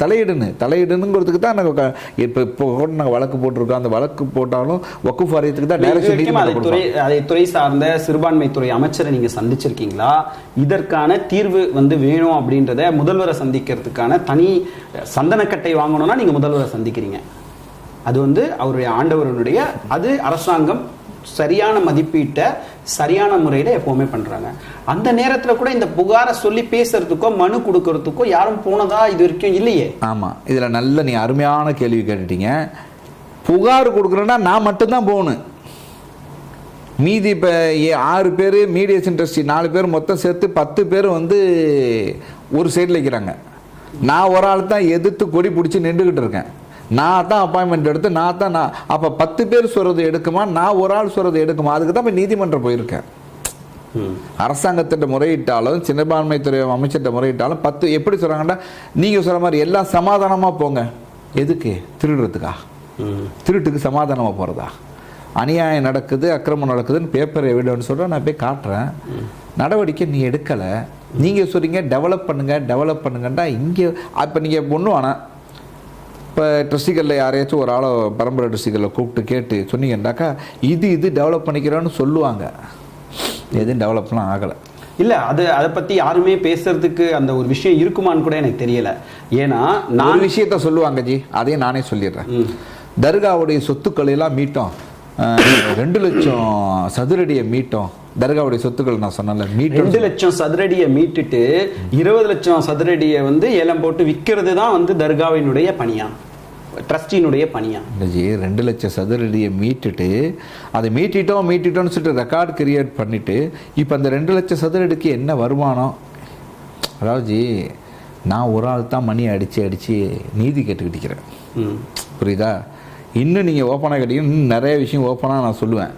தலையிடுனுங்கிறதுக்கு தான் நாங்கள் இப்போ நாங்கள் வழக்கு போட்டிருக்கோம். அந்த வழக்கு போட்டாலும் வக்குஃப் வாரியத்துக்கு தான் டைரக்ஷன். அதை துறை சார்ந்த சிறுபான்மை துறை அமைச்சரை நீங்கள் சந்திச்சிருக்கீங்களா? இதற்கான தீர்வு வந்து வேணும் அப்படின்றத முதல்வரை சந்திக்கிறதுக்கான தனி சந்தனக்கட்டை வாங்கணும்னா நீங்கள் முதல்வரை சந்திக்கிறீங்க. அது வந்து அவருடைய ஆண்டவருடைய, அது அரசாங்கம் சரியான மதிப்பீட்டை சரியான முறையில் எப்பவுமே பண்றாங்க. அந்த நேரத்தில் கூட இந்த புகாரை சொல்லி பேசுறதுக்கோ மனு கொடுக்கறதுக்கோ யாரும் போனதா இது வரைக்கும் இல்லையே. ஆமாம், இதில் நல்ல நீ அருமையான கேள்வி கேட்டுட்டீங்க. புகார் கொடுக்குறேன்னா நான் மட்டும்தான் போகணும். மீதி இப்போ 6 பேர் மீடியேஷன் ட்ரஸ்டி 4 பேர் மொத்தம் சேர்த்து 10 பேர் வந்து ஒரு சைடில் வைக்கிறாங்க. நான் ஒரு ஆள் தான் எதிர்த்து கொடி பிடிச்சி நின்றுக்கிட்டு இருக்கேன். நான் தான் அப்பாயின்மெண்ட் எடுத்து நான் அப்போ 10 பேர் சொல்கிறது எடுக்குமா, நான் ஒரு ஆள் சொல்கிறது எடுக்குமா? அதுக்கு தான் இப்போ நீதிமன்றம் போயிருக்கேன். அரசாங்கத்திட்ட முறையிட்டாலும் சிறுபான்மைத்துறை அமைச்சர்கிட்ட முறையிட்டாலும் 10 எப்படி சொல்கிறாங்கன்னா, நீங்கள் சொல்கிற மாதிரி எல்லாம் சமாதானமாக போங்க. எதுக்கு? திருடுறதுக்கா? திருட்டுக்கு சமாதானமாக போகிறதா? அநியாயம் நடக்குது, அக்கிரமம் நடக்குதுன்னு பேப்பர் எவிடன்ஸ் சொல்கிறேன், நான் போய் காட்டுறேன். நடவடிக்கை நீ எடுக்கலை. நீங்கள் சொல்கிறீங்க டெவலப் பண்ணுங்கண்டா. இங்கே இப்போ நீங்கள் ஒன்றும் ஆனால் இப்போ ட்ரஸ்டிகளில் யாரையாச்சும் ஒரு ஆளை பரம்பரை ட்ரஸ்டிகளில் கூப்பிட்டு கேட்டு சொன்னீங்கன்னாக்கா இது டெவலப் பண்ணிக்கிறோன்னு சொல்லுவாங்க. எதுவும் டெவலப்லாம் ஆகலை. இல்லை, அதை பற்றி யாருமே பேசுறதுக்கு அந்த ஒரு விஷயம் இருக்குமான்னு கூட எனக்கு தெரியலை. ஏன்னா நான் விஷயத்த சொல்லுவாங்க அதையும் நானே சொல்லிடுறேன். தர்காவுடைய சொத்துக்களை எல்லாம் மீட்டோம், 2 லட்சம் சதுரடியை மீட்டோம். தர்காவுடைய சொத்துக்கள் நான் சொன்னல 2 லட்சம் சதுரடியை மீட்டுட்டு 20 லட்சம் சதுரடியை வந்து ஏலம் போட்டு விற்கிறது தான் வந்து தர்காவினுடைய பணியா, ட்ரஸ்டினுடைய பணியா? 2 லட்சம் சதுரடியை மீட்டுட்டு அதை மீட்டிட்டோம்னு சொல்லிட்டு ரெக்கார்டு கிரியேட் பண்ணிட்டு இப்போ அந்த 2 லட்சம் சதுரடிக்கு என்ன வருமானம்? அதாவது நான் ஒரு ஆள் தான் மணி அடித்து நீதி கேட்டுக்கிட்டு இருக்கிறேன். புரியுதா? இன்னும் நீங்கள் ஓப்பனாக கேட்டீங்கன்னா இன்னும் நிறைய விஷயம் ஓப்பனாக நான் சொல்லுவேன்.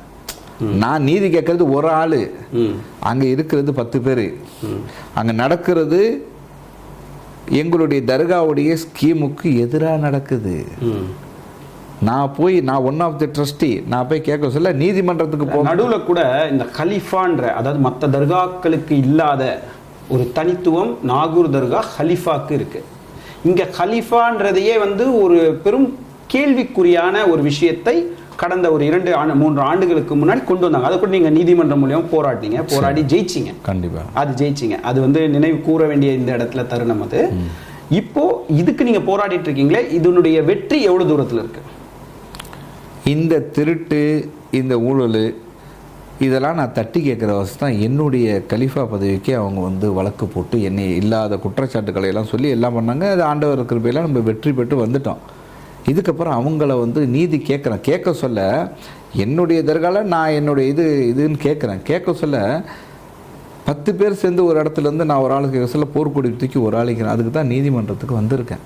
நான் நீதி கேட்கறது ஒரு ஆள், அங்கே இருக்கிறது 10 பேர். அங்கே நடக்கிறது எங்களுடைய தர்காவுடைய ஸ்கீமுக்கு எதிராக நடக்குது. நான் ஒன் ஆஃப் தி ட்ரஸ்டி, நான் போய் கேட்க சொல்ல நீதிமன்றத்துக்கு போக நடுவில் கூட இந்த கலிஃபான்ற, அதாவது மற்ற தர்காக்களுக்கு இல்லாத ஒரு தனித்துவம் நாகூர் தர்கா ஹலிஃபாக்கு இருக்கு. இங்க ஹலிஃபான்றதையே வந்து ஒரு பெரும் கேள்விக்குறியான ஒரு விஷயத்தை கடந்த ஒரு 2-3 ஆண்டுகளுக்கு முன்னாடி கொண்டு வந்தாங்க. அதை கூட நீங்க நீதிமன்றம் மூலியம் போராடி ஜெயிச்சிங்க. கண்டிப்பா அது ஜெயிச்சிங்க. அது வந்து நினைவு கூற வேண்டிய இந்த இடத்துல தருணம் அது. இப்போ இதுக்கு நீங்க போராடிட்டு இருக்கீங்களே, இதனுடைய வெற்றி எவ்வளவு தூரத்துல இருக்கு? இந்த திருட்டு, இந்த ஊழல், இதெல்லாம் நான் தட்டி கேட்குற வசதி தான் என்னுடைய கலிஃபா பதவிக்கு அவங்க வந்து வழக்கு போட்டு என்னை இல்லாத குற்றச்சாட்டுக்களை எல்லாம் சொல்லி எல்லாம் பண்ணாங்க. அது ஆண்டவர் கிருபையெல்லாம் நம்ம வெற்றி பெற்று வந்துட்டோம். இதுக்கப்புறம் அவங்கள வந்து நீதி கேட்க சொல்ல என்னுடைய தர்கால நான் என்னுடைய இதுன்னு கேட்க சொல்ல 10 பேர் சேர்ந்து ஒரு இடத்துலேருந்து நான் ஒரு ஆளுக்கு சொல்ல போர்க்கொடி தூக்கி ஒரு ஆளுக்கிறேன். அதுக்கு தான் நீதிமன்றத்துக்கு வந்திருக்கேன்.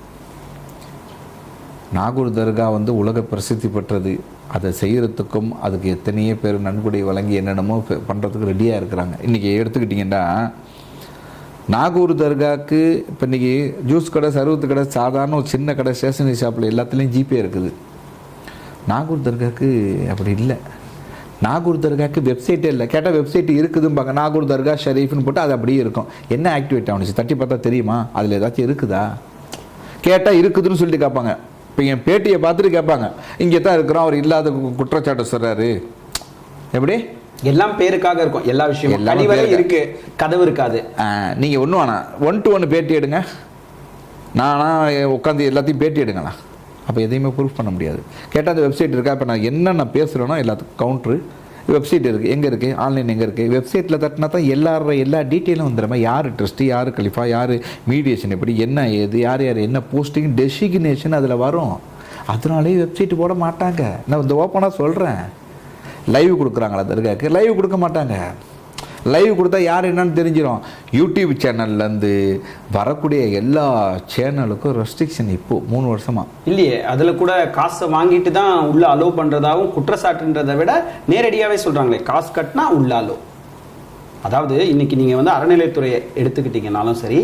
நாகூர் தர்கா வந்து உலக பிரசித்தி பெற்றது. அதை செய்கிறதுக்கும் அதுக்கு எத்தனையோ பேர் நன்கொடை வழங்கி என்னென்னமோ பண்ணுறதுக்கு ரெடியாக இருக்கிறாங்க. இன்றைக்கி எடுத்துக்கிட்டிங்கன்னா நாகூர் தர்காவுக்கு இப்போ இன்றைக்கி ஜூஸ் கடை, சர்வத்து கடை, சாதாரண ஒரு சின்ன கடை, ஸ்டேஷனரி ஷாப்பில் எல்லாத்துலேயும் ஜிபே இருக்குது. நாகூர் தர்காவுக்கு அப்படி இல்லை. நாகூர் தர்காவுக்கு வெப்சைட்டே இல்லை. கேட்டால் வெப்சைட் இருக்குதும்பாங்க. நாகூர் தர்கா ஷரீஃப்னு போட்டு அது அப்படியே இருக்கும். என்ன ஆக்டிவேட் ஆகுச்சு தட்டி பார்த்தா தெரியுமா? அதில் ஏதாச்சும் இருக்குதா? கேட்டால் இருக்குதுன்னு சொல்லிட்டு கேட்பாங்க. இப்போ என் பேட்டியை பார்த்துட்டு கேட்பாங்க, இங்கே தான் இருக்கிறோம், அவர் இல்லாத குற்றச்சாட்டு சொல்கிறாரு. எப்படி? எல்லாம் பேருக்காக இருக்கும். எல்லா விஷயமும் கழிவறை இருக்கு, கதவு இருக்காது. நீங்கள் ஒன்றும் வேணாம், 1 to 1 பேட்டி எடுங்க. நானா உட்காந்து எல்லாத்தையும் பேட்டி எடுங்களா? அப்போ எதையுமே ப்ரூஃப் பண்ண முடியாது. கேட்டால் அந்த வெப்சைட் இருக்கா? இப்போ நான் என்னென்ன பேசுகிறேனோ எல்லாத்துக்கும் கவுண்ட்ரு வெப்சைட் இருக்குது. எங்கே இருக்குது? ஆன்லைன் எங்கே இருக்குது? வெப்சைட்டில் தட்டினா தான் எல்லா டீட்டெயிலும் வந்துடுமா. யார் ட்ரஸ்ட்டு, யார் கலிஃபா, யார் மீடியேஷன், எப்படி என்ன ஏது, யார் என்ன போஸ்டிங், டெசிக்னேஷன் அதில் வரும். அதனாலே வெப்சைட் போட மாட்டாங்க. நான் இந்த ஓப்பனாக சொல்கிறேன். லைவ் கொடுக்குறாங்களா தர்காவுக்கு? லைவ் கொடுக்க மாட்டாங்க. லைவ் கொடுத்தா யார் என்னன்னு தெரிஞ்சிடும். யூடியூப் சேனல்லேருந்து வரக்கூடிய எல்லா சேனலுக்கும் ரெஸ்ட்ரிக்ஷன் இப்போ 3 வருஷமா இல்லையே. அதில் கூட காசை வாங்கிட்டு தான் உள்ள அலோவ் பண்ணுறதாகவும் குற்றச்சாட்டுன்றதை விட நேரடியாகவே சொல்கிறாங்களே, காசு கட்டினா உள்ள அலோவ். அதாவது இன்னைக்கு நீங்கள் வந்து அறநிலையத்துறையை எடுத்துக்கிட்டீங்கனாலும் சரி,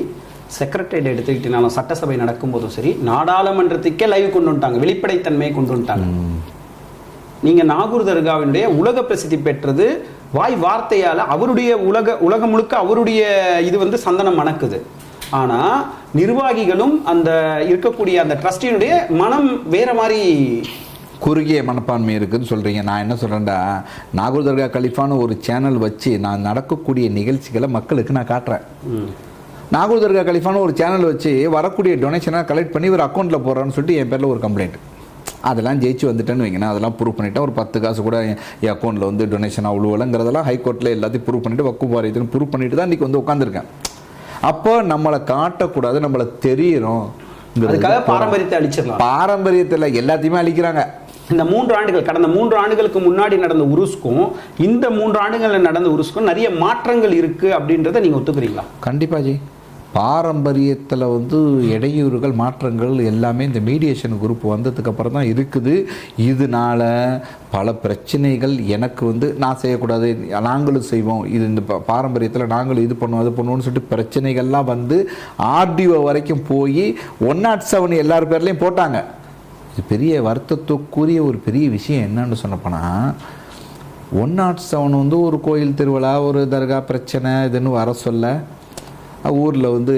செக்ரட்டரியேட் எடுத்துக்கிட்டீங்கனாலும், சட்டசபை நடக்கும்போதும் சரி, நாடாளுமன்றத்துக்கே லைவ் கொண்டு வந்துட்டாங்க, வெளிப்படைத்தன்மையை கொண்டு வந்துட்டாங்க. நீங்க நாகூர் தர்காவினுடைய உலக பிரசித்தி பெற்றது வாய் வார்த்தையால. அவருடைய உலகம் முழுக்க அவருடைய இது வந்து சந்தனம் மணக்குது. ஆனா நிர்வாகிகளும் அந்த இருக்கக்கூடிய அந்த ட்ரஸ்டினுடைய மனம் வேற மாதிரி குறுகிய மனப்பான்மை இருக்குதுன்னு சொல்கிறீங்க. நான் என்ன சொல்கிறேன்டா, நாகூர் தர்கா கலிஃபான்னு ஒரு சேனல் வச்சு நான் நடக்கக்கூடிய நிகழ்ச்சிகளை மக்களுக்கு நான் காட்டுறேன். நாகூர் தர்கா கலிஃபான்னு ஒரு சேனல் வச்சு வரக்கூடிய டொனேஷனாக கலெக்ட் பண்ணி ஒரு அக்கௌண்ட்டில் போடுறான்னு சொல்லிட்டு என் பேரில் ஒரு கம்ப்ளைண்ட். அதெல்லாம் ஜெயிச்சு வந்துட்டேன்னு வைங்கன்னா, அதெல்லாம் ப்ரூவ் பண்ணிவிட்டேன். ஒரு 10 காசு கூட என் அக்கௌண்ட்டில் வந்து டொனேஷனாக உழுவலைங்கிறதெல்லாம் ஹைகோர்ட்டில் எல்லாத்தையும் ப்ரூவ் பண்ணிவிட்டு, வக்கு வாரியத்தையும் ப்ரூவ் பண்ணிட்டு தான் இன்றைக்கி வந்து உட்காந்துருக்கேன். அப்போ நம்மளை காட்டக்கூடாது, நம்மளை தெரியணும். பாரம்பரியத்தை அழிச்சிடலாம். பாரம்பரியத்தில் எல்லாத்தையுமே அழிக்கிறாங்க. இந்த 3 ஆண்டுகள், கடந்த 3 ஆண்டுகளுக்கு முன்னாடி நடந்த உருஸ்க்கும் இந்த 3 ஆண்டுகளில் நடந்த உருஸ்க்கும் நிறைய மாற்றங்கள் இருக்குது அப்படின்றத நீங்கள் ஒத்துக்கிறீங்களா? கண்டிப்பாக ஜி. பாரம்பரியத்தில் வந்து இடையூறுகள், மாற்றங்கள் எல்லாமே இந்த மீடியேஷன் குரூப் வந்ததுக்கப்புறம் தான் இருக்குது. இதனால் பல பிரச்சனைகள் எனக்கு வந்து நான் செய்யக்கூடாது, நாங்களும் செய்வோம், இது இந்த பாரம்பரியத்தில் நாங்களும் இது பண்ணுவோம் அது பண்ணுவோம்னு சொல்லிட்டு பிரச்சனைகள்லாம் வந்து ஆர்டிஓ வரைக்கும் போய் 107 எல்லார் பேர்லேயும் போட்டாங்க. இது பெரிய வருத்தத்துக்குரிய ஒரு பெரிய விஷயம். என்னன்னு சொன்னப்போனால் 107 வந்து ஒரு கோயில் திருவிழா, ஒரு தர்கா பிரச்சனை இதுன்னு வர சொல்ல ஊரில் வந்து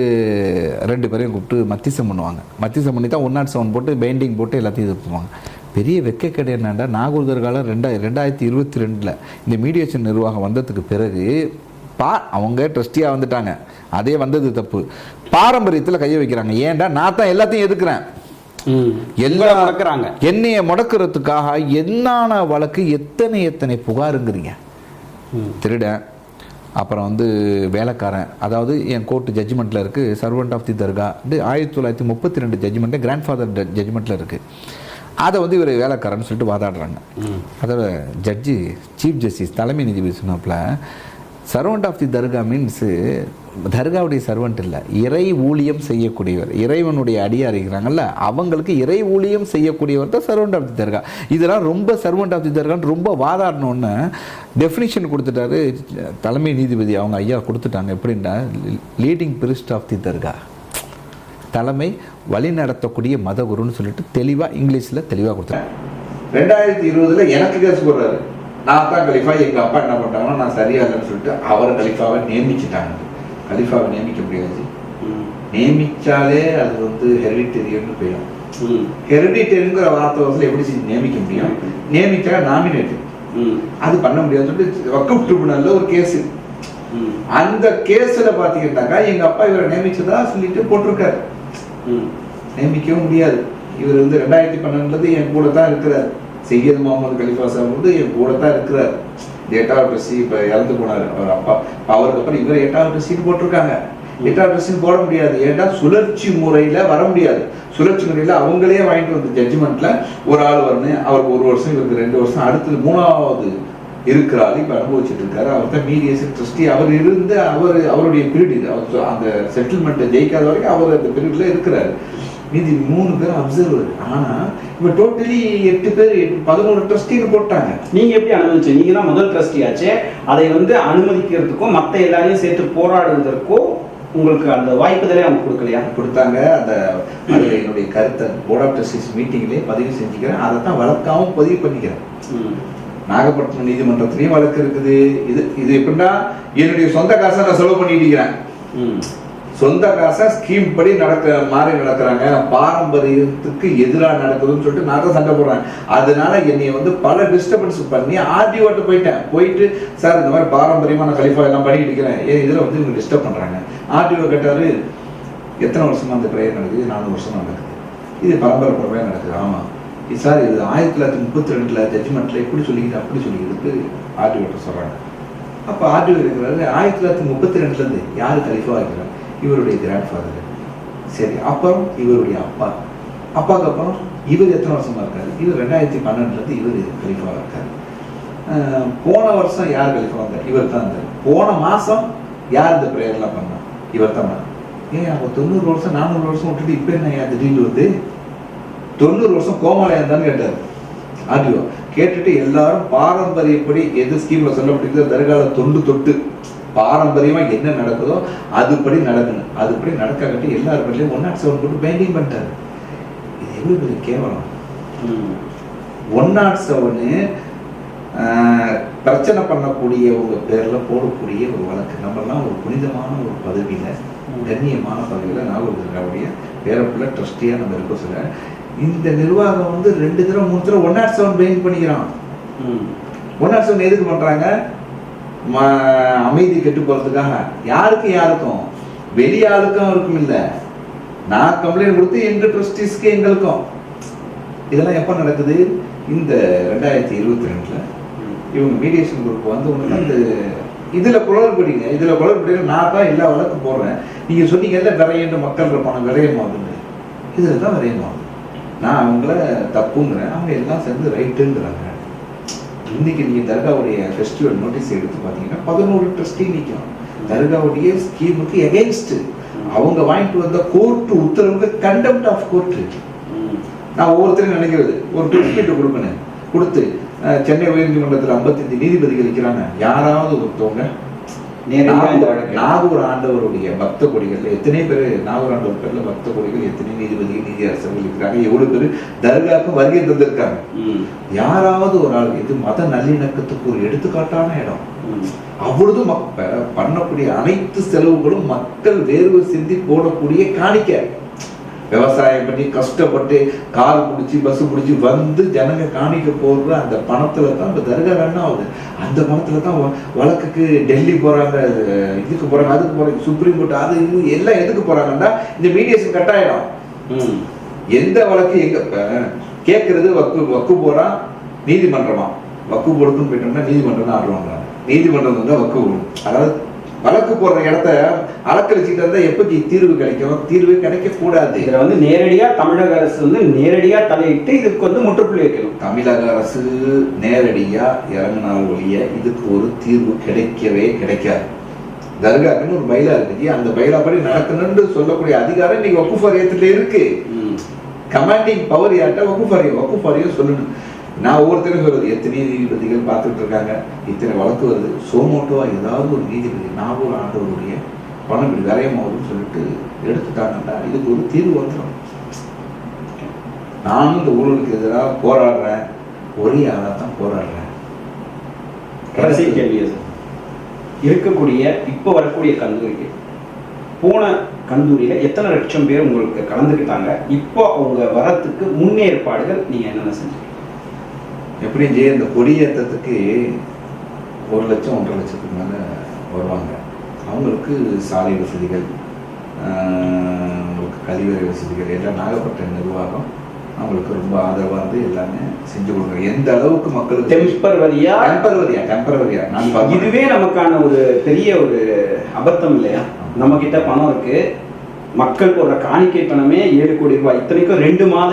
2 பேரையும் கூப்பிட்டு மத்திசம் பண்ணுவாங்க. மத்திசம் பண்ணி தான் 107 போட்டு பெயிண்டிங் போட்டு எல்லாத்தையும் இது பண்ணுவாங்க. பெரிய வெட்கக்கேடு என்னென்னா, நாகூர் தர்காவில் 2022 இந்த மீடியேஷன் நிர்வாகம் வந்ததுக்கு பிறகு அவங்க ட்ரஸ்டியாக வந்துட்டாங்க. அதே வந்தது தப்பு. பாரம்பரியத்தில் கையை வைக்கிறாங்க. ஏன்டா நான் தான் எல்லாத்தையும் எதுக்குறேன். எல்லா முடக்குறாங்க. என்னைய முடக்கிறதுக்காக என்னான வழக்கு எத்தனை புகாருங்கிறீங்க. திருடன், அப்புறம் வந்து வேலைக்காரன், அதாவது என் கோர்ட்டு ஜட்ஜ்மெண்ட்டில் இருக்குது servant of the dargah 1932 judgment grand ஃபாதர் ஜட்ஜ்மெண்ட்டில் இருக்குது. அதை வந்து இவர் வேலைக்காரன்னு சொல்லிட்டு வாதாடுறாங்க. அதோட ஜட்ஜி சீஃப் ஜஸ்டிஸ் தலைமை நீதிபதி சொன்னாப்புல, servant of the dargah means தர்காவுடைய சர்வெண்ட் இல்லை, இறை ஊழியம் செய்யக்கூடியவர், இறைவனுடைய அடியார் இருக்கிறாங்கல்ல அவங்களுக்கு இறை ஊழியம் செய்யக்கூடியவர் தான் சர்வெண்ட் ஆஃப் தி தர்கா. இதெல்லாம் ரொம்ப சர்வெண்ட் ஆஃப் தி தர்கான்னு ரொம்ப வாதாடணுன்னு டெஃபினிஷன் கொடுத்துட்டாரு தலைமை நீதிபதி. அவங்க ஐயா கொடுத்துட்டாங்க. எப்படின்னா லீடிங் பிரிஸ்ட் ஆஃப் தி தர்கா, தலைமை வழி நடத்தக்கூடிய மதகுருன்னு சொல்லிட்டு தெளிவாக இங்கிலீஷில் தெளிவாக கொடுத்தாங்க. 2020 எனக்கு கேஸ் போடுறாரு, நான் தான் கலிஃபா. எங்கள் அப்பா என்ன பண்ணிட்டாங்கன்னா நான் சரியா இல்லைன்னு சொல்லிட்டு அவர் கலிஃபாவை நியமிச்சுட்டாங்க. கலிஃபாவை நியமிக்க முடியாது, நியமிச்சாலே அது வந்து ஹெரிடிட்டரியன்னு போயிடும். ஹெரிடிட்டரிங்கிற வார்த்தை வந்து எப்படி நியமிக்க முடியும்? நியமிச்சா நாமினேட், அது பண்ண முடியாதுன்னு சொல்லிட்டு வக்கஃப் ட்ரிபியூனல்ல ஒரு கேஸ். அந்த கேஸ்ல பாத்தீங்கன்னாக்கா எங்க அப்பா இவரை நியமிச்சதா சொல்லிட்டு போட்டிருக்காரு. நியமிக்கவும் முடியாது. இவர் வந்து 2012 என் கூட தான் இருக்கிறார். சையத் முகமது கலிஃபா சாஹிப் வந்து என் கூட தான் இருக்கிறார். 8வது ட்ரெஸ்ஸி இப்போ இறந்து போனார் அவர் அப்பா. அவருக்கு அப்புறம் இவர் 8வது ட்ரெஸ்ஸின்னு போட்டிருக்காங்க. 8வது ட்ரெஸ்ஸின்னு போட முடியாது. ஏன்னா சுழற்சி முறையில வர முடியாது. சுழற்சி முறையில அவங்களே வாங்கிட்டு வந்து ஜட்ஜ்மெண்ட்ல ஒரு ஆள் வரணும், அவருக்கு 1 வருஷம், இவருக்கு 2 வருஷம், அடுத்தது 3வது இருக்கிறாள் இப்ப அனுபவிச்சுட்டு இருக்காரு. அவர் தான் மீடியேஷன் ட்ரஸ்டி. அவர் இருந்து அவருடைய பீரியட் இது. அவர் அந்த செட்டில்மெண்ட் ஜெயிக்காத வரைக்கும் அவர் அந்த பீரியட்ல இருக்கிறாரு. மீதி 3 பேர் அப்சர்வர். ஆனா இப்ப டோட்டலி 8 பேர் 11 ட்ரஸ்டின்னு போட்டாங்க. நீங்க எப்படி அனுமதிச்சு? நீங்க தான் முதல் ட்ரஸ்டி ஆச்சு. அதை வந்து அனுமதிக்கிறதுக்கும் மத்த எல்லாரையும் சேர்த்து போராடுவதற்கோ உங்களுக்கு அந்த வாய்ப்புதலே அவங்க கொடுக்கலையா? கொடுத்தாங்க. அந்த என்னுடைய கருத்தை போர்ட் ஆஃப் ட்ரஸ்டிஸ் மீட்டிங்லேயே பதிவு செஞ்சுக்கிறேன். அதை தான் வழக்காகவும் பதிவு பண்ணிக்கிறேன். நாகப்பட்டினம் நீதிமன்றத்திலையும் வழக்கு இருக்குது. இது எப்படின்னா என்னுடைய சொந்த காசை நான் செலவு பண்ணிட்டு இருக்கிறேன். சொந்த காசை ஸ்கீம் படி மாறி நடக்கிறாங்க, பாரம்பரியத்துக்கு எதிராக நடக்குதுன்னு சொல்லிட்டு நான் தான் சண்டை போடுறேன். அதனால என்னை வந்து பல டிஸ்டர்பன்ஸ் பண்ணி ஆர்டிஓட்ட போயிட்டு சார் இந்த மாதிரி பாரம்பரியமான கலிஃபா எல்லாம் பண்ணிட்டு இருக்கிறேன், இதுல வந்து இவங்க டிஸ்டர்ப் பண்றாங்க. ஆர்டிஓ கேட்டாரு, எத்தனை வருஷமா அந்த பிரேயர் நடக்குது? 4 வருஷமா நடக்குது. இது பரம்பரை நடக்குது. ஆமா சார், இது 1932 ஜட்ஜ்மெண்ட்ல எப்படி சொல்லிக்கிது அப்படி சொல்லிக்கிறதுக்கு ஆர்டிஓட்ட சொல்றாங்க. அப்ப ஆர்டிஓ இருக்கிறாரு, 1932 இருந்து யாரு கலிஃபா இருக்கிறார்? இவருடைய கிராண்ட் ஃபாதர். சரி, அப்புறம் இவருடைய அப்பாவுக்கு அப்புறம் இவர் எத்தனை வருஷமா இருக்காரு? இவர் 2012 இவர் கலிஃபா இருக்காரு. போன வருஷம் யார் கலிஃபா வந்தார்? இவர் தான் இருந்தார். போன மாசம் யார் இந்த பிரேயர்லாம் பண்ணா? இவர் தான். ஏன் அப்போ 90 வருஷம் 400 வருஷம் விட்டுட்டு இப்ப என்ன திடீர்னு வந்து 90 வருஷம் கோமாலயா இருந்தான்னு கேட்டாரு ஆர்டிஓ. கேட்டுட்டு எல்லாரும் பாரம்பரியப்படி எது ஸ்கீம்ல சொல்லப்பட்டிருக்கிற தர்கால தொட்டு பாரம்பரியமா என்ன நடக்குதோ அதுபடி நடக்கணும். அதுபடி நடக்காட்டி எல்லாருக்கும் 107 போட்டு பெயிண்டிங் பண்ணிட்டாரு. இது எவ்வளவு பெரிய கேவலம். 107 பிரச்சனை பண்ணக்கூடிய உங்க பேர்ல போடக்கூடிய ஒரு வழக்கு. நம்மெல்லாம் ஒரு புனிதமான ஒரு பதவியில, கண்ணியமான பதவியில நாகூருடைய பேரப்புல ட்ரஸ்டியா நம்ம இருக்க சொல்ல, இந்த நிர்வாகம் வந்து 2 தடவை 3 தடவை 107 பெயிண்ட் பண்ணிக்கிறான். 107 எதுக்கு பண்றாங்க? அமைதி கெட்டு போறதுக்காக. யாருக்கும் வெளியாளுக்கும் இருக்கும் இல்ல. நான் கம்ப்ளைண்ட் கொடுத்து எங்க ட்ரஸ்டிஸ்க்கு எங்களுக்கும். இதெல்லாம் எப்ப நடக்குது? இந்த 2022 இவங்க மீடியேஷன் குரூப் வந்து இந்த இதுல குளறுபடிங்க. நான் தான் எல்லா வழக்கு போடுறேன். நீங்க சொன்னீங்கல்ல விரையண்டு மக்கள் இருப்பாங்க, விரையமாகுது. இதுல தான் விரையமாகுது. நான் அவங்கள தப்புங்கிறேன், அவங்க எல்லாம் சேர்ந்து ரைட்டுங்கிறாங்க. இன்னைக்கு நீங்க தர்காவுடைய ஃபெஸ்டிவல் நோட்டீஸ் எடுத்து பாத்தீங்கன்னா 11 ட்ரஸ்டி நிற்கும். தர்காவுடைய ஸ்கீமுக்கு எகெயின்ஸ்ட் அவங்க வாங்கிட்டு வந்த கோர்ட் உத்தரவுக்கு கண்டெம்ட் ஆஃப் கோர்ட். நான் ஒவ்வொருத்தரும் நினைக்கிறது ஒரு ட்வீட் கொடுக்கணும். கொடுத்து சென்னை உயர்நீதிமன்றத்தில் 55 நீதிபதிகள் இருக்கிறாங்க. யாராவது ஒருத்தவங்க நாகூர் ஆண்டவருடைய பக்த கொடிகள் எத்தனை பேர், நாகூர் ஆண்டவர் பேர்ல பக்த கொடிகள் எத்தனை நீதிபதிகள் நீதி அரசர்கள் இருக்கிறாங்க, எவ்வளவு பேர் தர்காவுக்கு வருகை தந்திருக்காங்க. யாராவது ஒரு ஆள் இது மத நல்லிணக்கத்துக்கு ஒரு எடுத்துக்காட்டான இடம். அவ்வளவு பண்ணக்கூடிய அனைத்து செலவுகளும் மக்கள் வேர்வை சிந்தி போடக்கூடிய காணிக்க. விவசாயம் பண்ணி கஷ்டப்பட்டு கார் பிடிச்சி பஸ் பிடிச்சி வந்து ஜனங்க காணிக்க போடுற அந்த பணத்துல தான் இப்ப தர்கா வேணா ஆகுது. அந்த பணத்துல தான் வழக்குக்கு டெல்லி போறாங்க, இதுக்கு போறாங்க, அதுக்கு போறாங்க, சுப்ரீம் கோர்ட், அது இது எல்லாம் எதுக்கு போறாங்கன்னா இந்த மீடியேஷன் கட்டாயிடும். எந்த வழக்கு எங்க கேட்கறது வக்கு போறா நீதிமன்றமா, வக்கு போடுறதுன்னு போயிட்டோம்னா நீதிமன்றம் தான் ஆடுவாங்க. நீதிமன்றம் தான் வக்கு போடும். அதாவது வழக்கு போடுற இடத்த அலக்கழிச்சுட்டு இருந்தா எப்ப தீர்வு கிடைக்கும்? தீர்வு கிடைக்க கூடாது. இதுல வந்து நேரடியா தமிழக அரசு வந்து நேரடியா தலையிட்டு இதுக்கு வந்து முற்றுப்புள்ளி வைக்கணும். தமிழக அரசு நேரடியா இறங்கினால் ஒழிய இதுக்கு ஒரு தீர்வு கிடைக்கவே கிடைக்காது. தர்காக்குன்னு ஒரு பைலா இருக்கு, அந்த பைலா படி நடக்கணும்னு சொல்லக்கூடிய அதிகாரம் இன்னைக்கு வக்குஃப் வாரியத்துல இருக்கு. கமாண்டிங் பவர் யார்ட்ட? வக்குஃப் வாரியம் சொல்லணும். நான் ஒவ்வொருத்தரும் சொல்றது, எத்தனை நீதிபதிகள் பார்த்துட்டு இருக்காங்க, இத்தனை வழக்கு வருது, சோமோட்டோவா ஏதாவது ஒரு நீதிபதி நாகூர் ஆண்டவருடைய பணம் இப்படி விரயமாகுதுன்னு சொல்லிட்டு எடுத்துட்டாங்கன்னா இதுக்கு ஒரு தீர்வு வந்துடும். நானும் இந்த ஊழலுக்கு எதிராக போராடுறேன், ஒரே ஆளா தான் போராடுறேன். கடைசி கேள்வி இருக்கக்கூடிய இப்போ வரக்கூடிய கல்லூரிக்கு, போன கல்லூரியில எத்தனை லட்சம் பேர் உங்களுக்கு கலந்துக்கிட்டாங்க? இப்போ அவங்க வரத்துக்கு முன்னேற்பாடுகள் நீங்க என்னென்ன செஞ்சீங்க? எப்படியும் ஜெய இந்த கொடியேற்றத்துக்கு 1 லட்சம் 1.5 லட்சத்துக்கு மேலே வருவாங்க. அவங்களுக்கு சாலை வசதிகள், அவங்களுக்கு கழிவறை வசதிகள் எல்லாம் நாகப்பட்டினம் நிர்வாகம் அவங்களுக்கு ரொம்ப ஆதரவாக இருந்து எல்லாமே செஞ்சு கொடுக்குறாங்க. எந்த அளவுக்கு மக்களுக்கு டெம்பரவரியா இதுவே நமக்கான ஒரு பெரிய ஒரு அபத்தம் இல்லையா? நம்ம கிட்ட பணம் இருக்கு, மக்கள் போடுற காணிக்கை பணமே 7 கோடி ரூபாய். இத்தனைக்கும் 2 மாத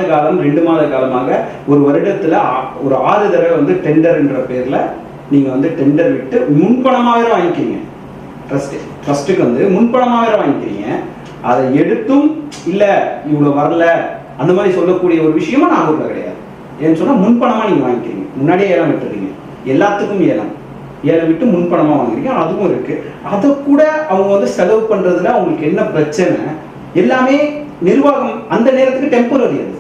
காலமாக ஒரு வருடத்துல ஒரு 6 தடவை வந்து டெண்டர் என்ற பேர்ல நீங்க வந்து டெண்டர் விட்டு முன்பணமாக வாங்கிக்கிறீங்க. ட்ரஸ்ட்டுக்கு வந்து முன்பணமாக வாங்கிக்கிறீங்க. அதை எடுத்தும் இல்ல இவ்வளவு வரல அந்த மாதிரி சொல்லக்கூடிய ஒரு விஷயமா நாகூர்ல கிடையாது. ஏன்னு சொன்னா முன்பணமா நீங்க வாங்கிக்கிறீங்க, முன்னாடியே ஏலம் விட்டுறீங்க. எல்லாத்துக்கும் ஏலம் விட்டு முன்பணமா வாங்குறீங்க, அதுவும் இருக்கு. அதை கூட அவங்க வந்து செலவு பண்றதுல அவங்களுக்கு என்ன பிரச்சனை? எல்லாமே நிர்வாகம் அந்த நேரத்துக்கு டெம்பரரி, அது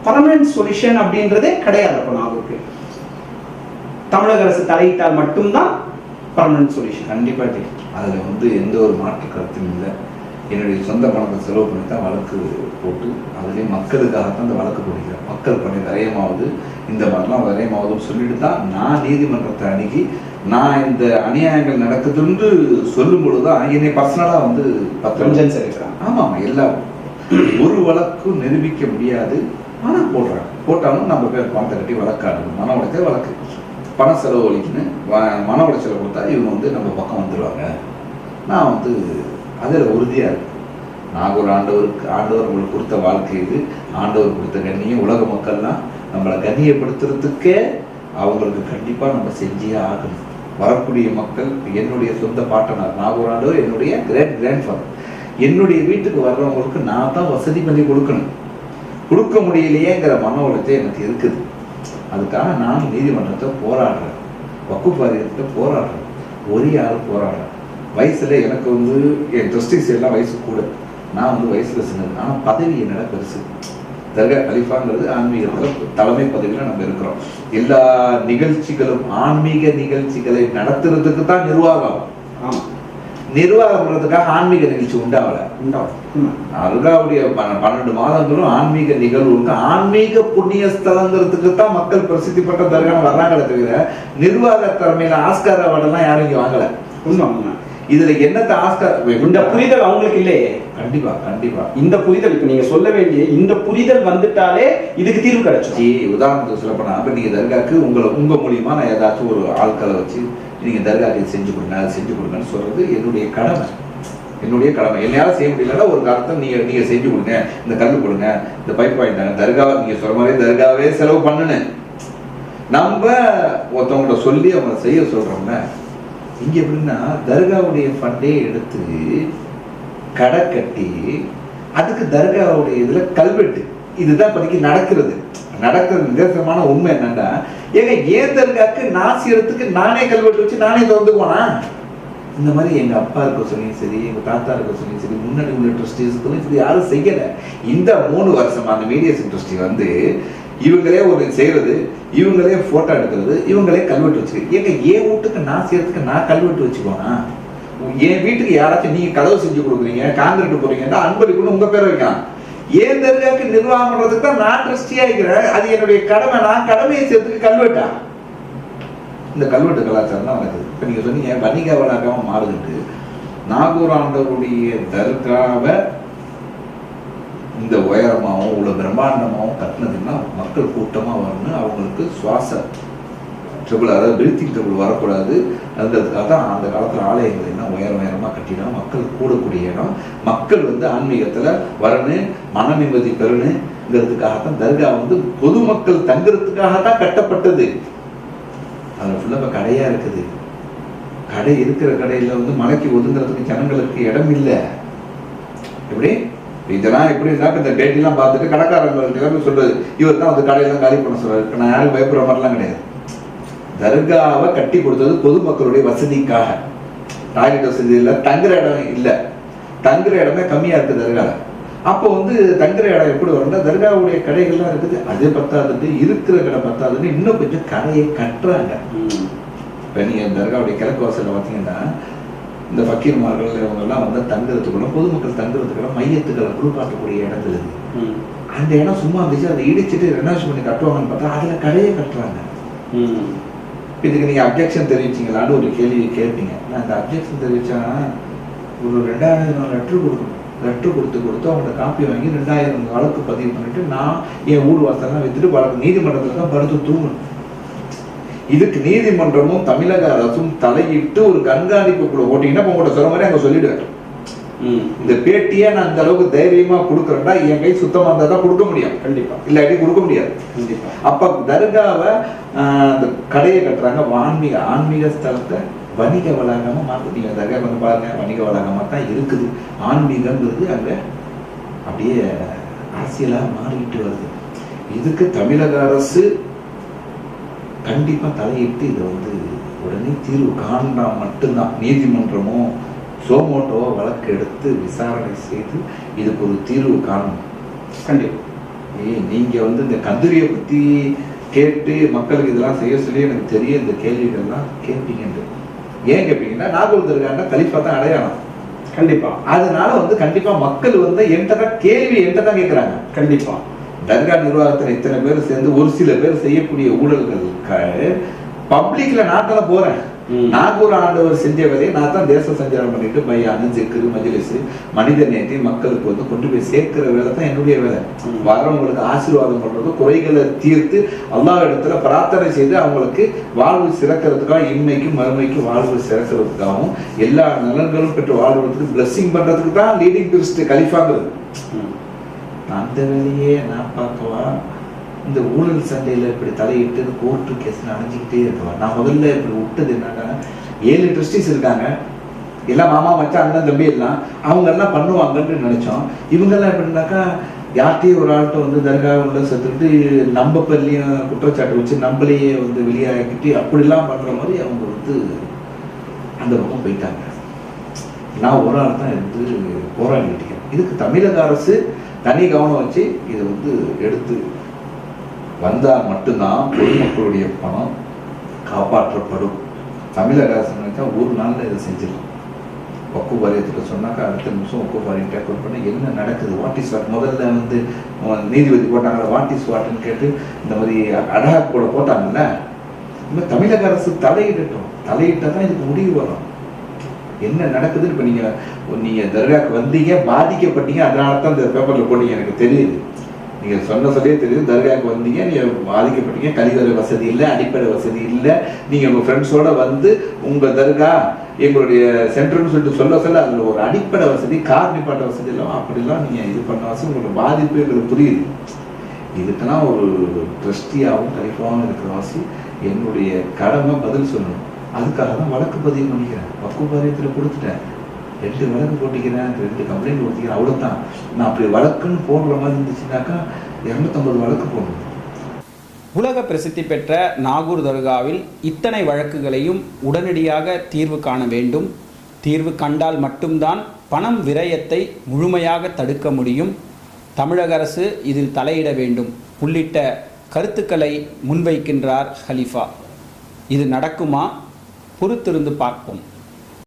பர்மனன்ட் சொல்யூஷன் அப்படின்றதே கிடையாது. அப்ப நாகூருக்கு தமிழக அரசு தலையிட்டால் மட்டும்தான் பர்மனன்ட் சொல்யூஷன். கண்டிப்பா அதுல வந்து எந்த ஒரு மாற்று கருத்தும் இல்லை. என்னுடைய சொந்த பணத்தை செலவு பண்ணி தான் வழக்கு போட்டு அதுலேயே மக்களுக்காகத்தான் அந்த வழக்கு போடுகிறேன். மக்கள் பண்ணி விரயமாவது இந்த மாதிரிலாம் விரயமாவதுன்னு சொல்லிட்டு தான் நான் நீதிமன்றத்தை அணுகி நான் இந்த அநியாயங்கள் நடக்குதுன்னு சொல்லும் பொழுதுதான் என்னை பர்சனலா வந்து 10 இருக்கிறாங்க. ஆமாம், எல்லாம் ஒரு வழக்கும் நிரூபிக்க முடியாது, ஆனா போடுறாங்க. போட்டாலும் நம்ம பேர் பணத்தை கட்டி வழக்காடணும். மன உடைச்சல் வழக்கு, பண செலவு ஒழிக்குன்னு மன உடைச்சலை கொடுத்தா இவங்க வந்து நம்ம பக்கம் வந்துடுவாங்க. நான் வந்து அதில் உறுதியா இருக்கு. நாகூர் ஆண்டவர் உங்களுக்கு கொடுத்த வாழ்க்கை இது, ஆண்டவர் கொடுத்த கண்ணியம். உலக மக்கள்லாம் நம்மளை கண்ணியப்படுத்துறதுக்கே அவங்களுக்கு கண்டிப்பா நம்ம செஞ்சே ஆகணும். வரக்கூடிய மக்கள் என்னுடைய சொந்த பாட்டனார் நாகூர் ஆண்டவர், என்னுடைய கிராண்ட் ஃபாதர். என்னுடைய வீட்டுக்கு வர்றவங்களுக்கு நான் தான் வசதி பண்ணி கொடுக்கணும். கொடுக்க முடியலையேங்கிற மன உளைச்சல் எனக்கு இருக்குது. அதுக்காக நான் நீதிமன்றத்தை போராடுறேன், வக்குஃப் வாரியத்தை போராடுறேன், ஒரே ஆள் போராடுறேன். வயசுல எனக்கு வந்து என் ட்ரஸ்டிஸ் எல்லாம் வயசு கூட, நான் வந்து வயசுல சின்னது, ஆனால் பதவி என்னோட பெருசு. தர்கா கலிஃபாங்கிறது ஆன்மீகத்தில் தலைமை பதவியில் நம்ம இருக்கிறோம். எல்லா நிகழ்ச்சிகளும் ஆன்மீக நிகழ்ச்சிகளை நடத்துறதுக்கு தான் நிர்வாகம். நிர்வாகம் பண்றதுக்காக ஆன்மீக நிகழ்ச்சி உண்டாகும். தர்காவுடைய 12 மாதங்களும் ஆன்மீக நிகழ்வுக்கு ஆன்மீக புண்ணிய ஸ்தலங்கிறதுக்கு தான் மக்கள் பிரசித்தி பெற்ற தர்கான்னு வர்றாங்களே தவிர நிர்வாக திறமையில ஆஸ்கார் அவார்டெல்லாம் யாரும் இங்க வாங்கல. இதுல என்னத்த ஆஸ்கார் இந்த புரிதல் அவங்களுக்கு இல்லையே. கண்டிப்பா இந்த புரிதல் இப்ப நீங்க சொல்ல வேண்டிய இந்த புரிதல் வந்துட்டாலே இதுக்கு தீர்வு கிடைச்சு. உதாரணத்துக்கு சொல்ல போனா, அப்ப நீங்க தர்காக்கு உங்க மூலியமா நான் ஏதாச்சும் ஒரு ஆட்களை வச்சு நீங்க தர்காக்கு செஞ்சு கொடுங்க, அது செஞ்சு கொடுங்கன்னு சொல்றது என்னுடைய கடமை. என்னையால செய்ய முடியலன்னா ஒரு காலத்தை நீங்க செஞ்சு கொடுங்க, இந்த கல் கொடுங்க, இந்த பைப் வாங்கிட்டாங்க, தர்காவை நீங்க சொல்ற மாதிரி தர்காவே செலவு பண்ணுன்னு நம்ம ஒருத்தவங்கள்ட்ட சொல்லி அவங்க செய்ய சொல்றோம்ல. இங்க எப்படின்னா தர்காவுடைய ஃபண்டே எடுத்து கடை கட்டி அதுக்கு தர்காவுடைய இதுல கல்வெட்டு, இதுதான் இப்போதைக்கு நடக்கிறது நிதர்சனமான உண்மை என்னன்னா, ஏன் தர்காக்கு நான் செய்யறதுக்கு நானே கல்வெட்டு வச்சு நானே திறந்து போனா. இந்த மாதிரி எங்க அப்பா இருக்க சொல்லியும் சரி, எங்க தாத்தா இருக்க சொல்லியும் சரி, முன்னாடி உள்ள ட்ரஸ்டிஸ்க்கும் இது யாரும் செய்யல. இந்த 3 வருஷம் அந்த மீடியேஷன் ட்ரஸ்டி வந்து இவங்களே ஒரு செய்யறது, இவங்களே போட்டோ எடுக்கிறது, இவங்களே கல்வெட்டு வச்சுருக்கு. என் வீட்டுக்கு நான் செய்யறதுக்கு நான் கல்வெட்டு வச்சுக்கோனா, என் வீட்டுக்கு யாராச்சும் நீங்க கதவு செஞ்சு கொடுக்குறீங்க, காங்கிரீட் போறீங்கன்னா அன்பளிப்புன்னு உங்க பேர் வைக்கலாம். ஏன் தர்காக்கு நிர்வாகம் பண்றதுக்கு தான் நான் ட்ரஸ்டியா இருக்கிறேன். அது என்னுடைய கடமை. நான் கடமையை செய்யறதுக்கு கல்வெட்டா? இந்த கல்வெட்டு கலாச்சாரம் தான் நடக்குது. இப்ப நீங்க சொன்னீங்க வணிக வளாகமா மாறுதுட்டு. நாகூர் ஆண்டவருடைய தர்காவை இந்த உயரமாகவும் இவ்வளோ பிரம்மாண்டமாகவும் கட்டினதுன்னா மக்கள் கூட்டமாக வரணும், அவங்களுக்கு சுவாச ட்ரபிள், அதாவது பிரீத்திங் ட்ரபிள் வரக்கூடாது. அதுக்காக தான் அந்த காலத்தில் ஆலயங்கள் என்ன உயரமாக கட்டினா மக்கள் கூடக்கூடிய இடம், மக்கள் வந்து ஆன்மீகத்தில் வரணும், மன நிம்மதி பெறணுங்கிறதுக்காகத்தான் தர்கா வந்து பொதுமக்கள் தங்குறதுக்காகத்தான் கட்டப்பட்டது. அதில் ஃபுல்லாக இப்போ கடையாக இருக்குது. கடை இருக்கிற கடையில் வந்து மலைக்கு ஒதுங்கிறதுக்கு ஜனங்களுக்கு இடம் இல்லை. எப்படி இதெல்லாம் எப்படி இருந்தால் இந்த பேட்டிலாம் பார்த்துட்டு கடைக்காரங்களுக்கு சொல்றது இவர் தான் வந்து கடையெல்லாம் காலி பண்ண சொல்றாரு. நான் யாரும் பயப்படுற மாதிரிலாம் கிடையாது. தர்காவை கட்டி கொடுத்தது பொதுமக்களுடைய வசதிக்காக. டாய்லெட் வசதி இல்லை, தங்குற இடம் இல்லை, தங்குற இடமே கம்மியா இருக்கு தர்காவில். அப்போ வந்து தங்குற இடம் எப்படி வரும்னா தர்காவுடைய கடைகள்லாம் இருக்குது. அதே பத்தாதுன்னு இருக்கிற கடை பத்தாதுன்னு இன்னும் கொஞ்சம் கடையை கட்டுறாங்க. இப்போ நீங்கள் தர்காவுடைய கிழக்கு வாசலில் பார்த்தீங்கன்னா இந்த ஃபக்கீர்மார்கள் இவங்கெல்லாம் வந்து தங்குறதுக்குள்ள பொதுமக்கள் தங்குறதுக்குள்ள மையத்துக்களை குளிப்பாட்டக்கூடிய இடங்கள் இது. அந்த இடம் சும்மா இருந்துச்சு, அதை இடிச்சுட்டு ரெனோவேஷன் பண்ணி கட்டுவாங்கன்னு பார்த்தா அதில் கடையை கட்டுறாங்க. இதுக்கு நீங்கள் அப்ஜெக்ஷன் தெரிவிச்சிங்களான்னு ஒரு கேள்வி கேட்பீங்க. நான் அந்த அப்ஜெக்ஷன் தெரிவிச்சா ஒரு 2000 லெட்டர் கொடுக்கணும். லெட்டர் கொடுத்து அவங்கள்ட்ட காப்பி வாங்கி 2000 வழக்கு பதிவு பண்ணிட்டு நான் என் ஊர் வாசலாம் வைத்துட்டு வழக்கு நீதிமன்றத்தில் தான் படுத்து தூங்கணும். இதுக்கு நீதிமன்றமும் தமிழக அரசும் தலையிட்டு ஒரு கண்காணிப்பு கூட ஓட்டிங்கன்னா உங்கள்கிட்ட சொல்ற மாதிரி அங்கே சொல்லிடுவேன். இந்த பேட்டியை நான் அந்த அளவுக்கு தைரியமா கொடுக்குறேன்னா என் கை சுத்தமா இருந்தா தான் கொடுக்க முடியும். கண்டிப்பா இல்லாட்டி கொடுக்க முடியாது. கண்டிப்பா. அப்ப தர்காவை அந்த கடையை கட்டுறாங்க. ஆன்மீக ஸ்தலத்தை வணிக வளாகமா மாத்திட்டீங்க. தர்கா வந்து பாருங்க வணிக வளாகமா தான் இருக்குது. ஆன்மீகங்கிறது அங்க அப்படியே அரசியலா மாறிட்டு வருது. இதுக்கு தமிழக அரசு கண்டிப்பா தலையிட்டு இதை வந்து உடனே தீர்வு காணா மட்டும்தான். நீதிமன்றமோ சோமோட்டோவோ வழக்கு எடுத்து விசாரணை செய்து இதுக்கு ஒரு தீர்வு காணணும். கண்டிப்பா. நீங்க வந்து இந்த கந்தூரியை பத்தி கேட்டு மக்களுக்கு இதெல்லாம் செய்ய சொல்லி எனக்கு தெரியும். இந்த கேள்விகள்லாம் கேட்பீங்க. ஏன் கேட்பீங்கன்னா நாகூர் தர்கா கலிஃபா தான் அடையாளம். கண்டிப்பா. அதனால வந்து கண்டிப்பா மக்கள் வந்து என்கிட்ட கேள்வி என்கிட்ட தான் கேட்கிறாங்க. கண்டிப்பா. தர்கா நிர்வாகத்தில் இத்தனை பேர் சேர்ந்து ஒரு சில பேர் செய்யக்கூடிய ஊழல்களுக்கு பப்ளிக்ல நான் தான் போறேன். நாகூர் ஆண்டவர் செஞ்ச வேலையை நான் தான் தேச சஞ்சாரம் பண்ணிட்டு பையானு ஜிக்ரு மஜ்லிஸ் மனித நேர்த்தி மக்களுக்கு வந்து கொண்டு போய் சேர்க்கிற வேலை தான் என்னுடைய வேலை. வரவங்களுக்கு ஆசீர்வாதம் பண்றது, குறைகளை தீர்த்து அல்லாஹ் இடத்துல பிரார்த்தனை செய்து அவங்களுக்கு வாழ்வு சிறக்கிறதுக்காக இன்மைக்கும் மறுமைக்கும் வாழ்வு சிறக்கிறதுக்காகவும் எல்லா நலன்களும் பெற்று வாழ்வதற்கு பிளஸிங் பண்றதுக்கு தான் லீடிங் டூரிஸ்ட் கலிஃபாங்கிறது. அந்த வேலையே நான் பார்க்கவா இந்த ஊழல் சண்டையில் இப்படி தலையிட்டு கோர்ட்டு கேஸ் அணைஞ்சிக்கிட்டே இருக்கவா? நான் முதல்ல இப்படி விட்டது என்னன்னா 7 ட்ரஸ்டிஸ் இருக்காங்க, எல்லாம் மாமா மச்சான் அண்ணன் தம்பி எல்லாம் அவங்க எல்லாம் பண்ணுவாங்கன்னு நினைச்சோம். இவங்கெல்லாம் எப்படின்னாக்கா யார்கிட்டையும் ஒரு ஆள்கிட்ட வந்து தர்கா உள்ள செத்துக்கிட்டு நம்ம பேர்லையும் குற்றச்சாட்டு வச்சு நம்மளையே வந்து வெளியாகிட்டு அப்படிலாம் பண்ற மாதிரி அவங்க வந்து அந்த பக்கம் போயிட்டாங்க. நான் ஒரு ஆள் தான் இருந்து போராடிட்டு இருக்கேன். இதுக்கு தமிழக அரசு தனி கவனம் வச்சு இதை வந்து எடுத்து வந்தால் மட்டும்தான் பொதுமக்களுடைய பணம் காப்பாற்றப்படும். தமிழக அரசு நினைச்சா ஒரு நாளில் இதை செஞ்சிடலாம். வக்கு வாரியத்தில் சொன்னாக்கா அடுத்த நிமிஷம் வக்கு வாரியம் டேக் அவுட் பண்ண என்ன நடக்குது, வாட் இஸ் வாட். முதல்ல வந்து நீதிபதி போட்டாங்களா வாட் இஸ் வாட்னு கேட்டு இந்த மாதிரி அடஹாக் கூட போட்டாங்கல்ல. இந்த தமிழக அரசு தலையிடட்டும். தலையிட்டால் தான் இதுக்கு முடிவு வரும். என்ன நடக்குதுன்னு இப்போ நீங்கள் தர்காவுக்கு வந்தீங்க, பாதிக்கப்பட்டீங்க, அதனால தான் இந்த பேப்பரில் போட்டீங்க. எனக்கு தெரியுது, நீங்கள் சொன்ன சொல்லியே தெரியுது. தர்காவுக்கு வந்தீங்க, நீங்கள் பாதிக்கப்பட்டீங்க, கழிவறை வசதி இல்லை, அடிப்படை வசதி இல்லை. நீங்கள் உங்கள் ஃப்ரெண்ட்ஸோட வந்து உங்கள் தர்கா எங்களுடைய சென்டர்னு சொல்லிட்டு சொல்ல அதில் ஒரு அடிப்படை வசதி, கார் நிப்பாட்ட வசதி இல்லாமல் அப்படிலாம் நீங்கள் இது பண்ண வசதி உங்களோட பாதிப்பு எங்களுக்கு புரியுது. இதுக்கெல்லாம் ஒரு ட்ரஸ்டியாகவும் கலிஃபாகவும் இருக்கிற வாசி என்னுடைய கடமை பதில் சொல்லணும். அதுக்காக தான் வழக்கு பதிவு பண்ணிக்கிறேன். வக்கு வாரியத்தில் கொடுத்துட்டேன், 2 வழக்கு போட்டிக்கிறேன், 2 கம்ப்ளைண்ட் கொடுத்துக்கிறேன், அவ்வளோதான். நான் அப்படி வழக்குன்னு போடுற மாதிரி இருந்துச்சுனாக்கா 250 வழக்கு போடணும். உலக பிரசித்தி பெற்ற நாகூர் தர்காவில் இத்தனை வழக்குகளையும் உடனடியாக தீர்வு காண வேண்டும். தீர்வு கண்டால் மட்டும்தான் பணம் விரயத்தை முழுமையாக தடுக்க முடியும். தமிழக அரசு இதில் தலையிட வேண்டும் உள்ளிட்ட கருத்துக்களை முன்வைக்கின்றார் ஹலீஃபா. இது நடக்குமா? பொறுத்திருந்து பார்ப்போம்.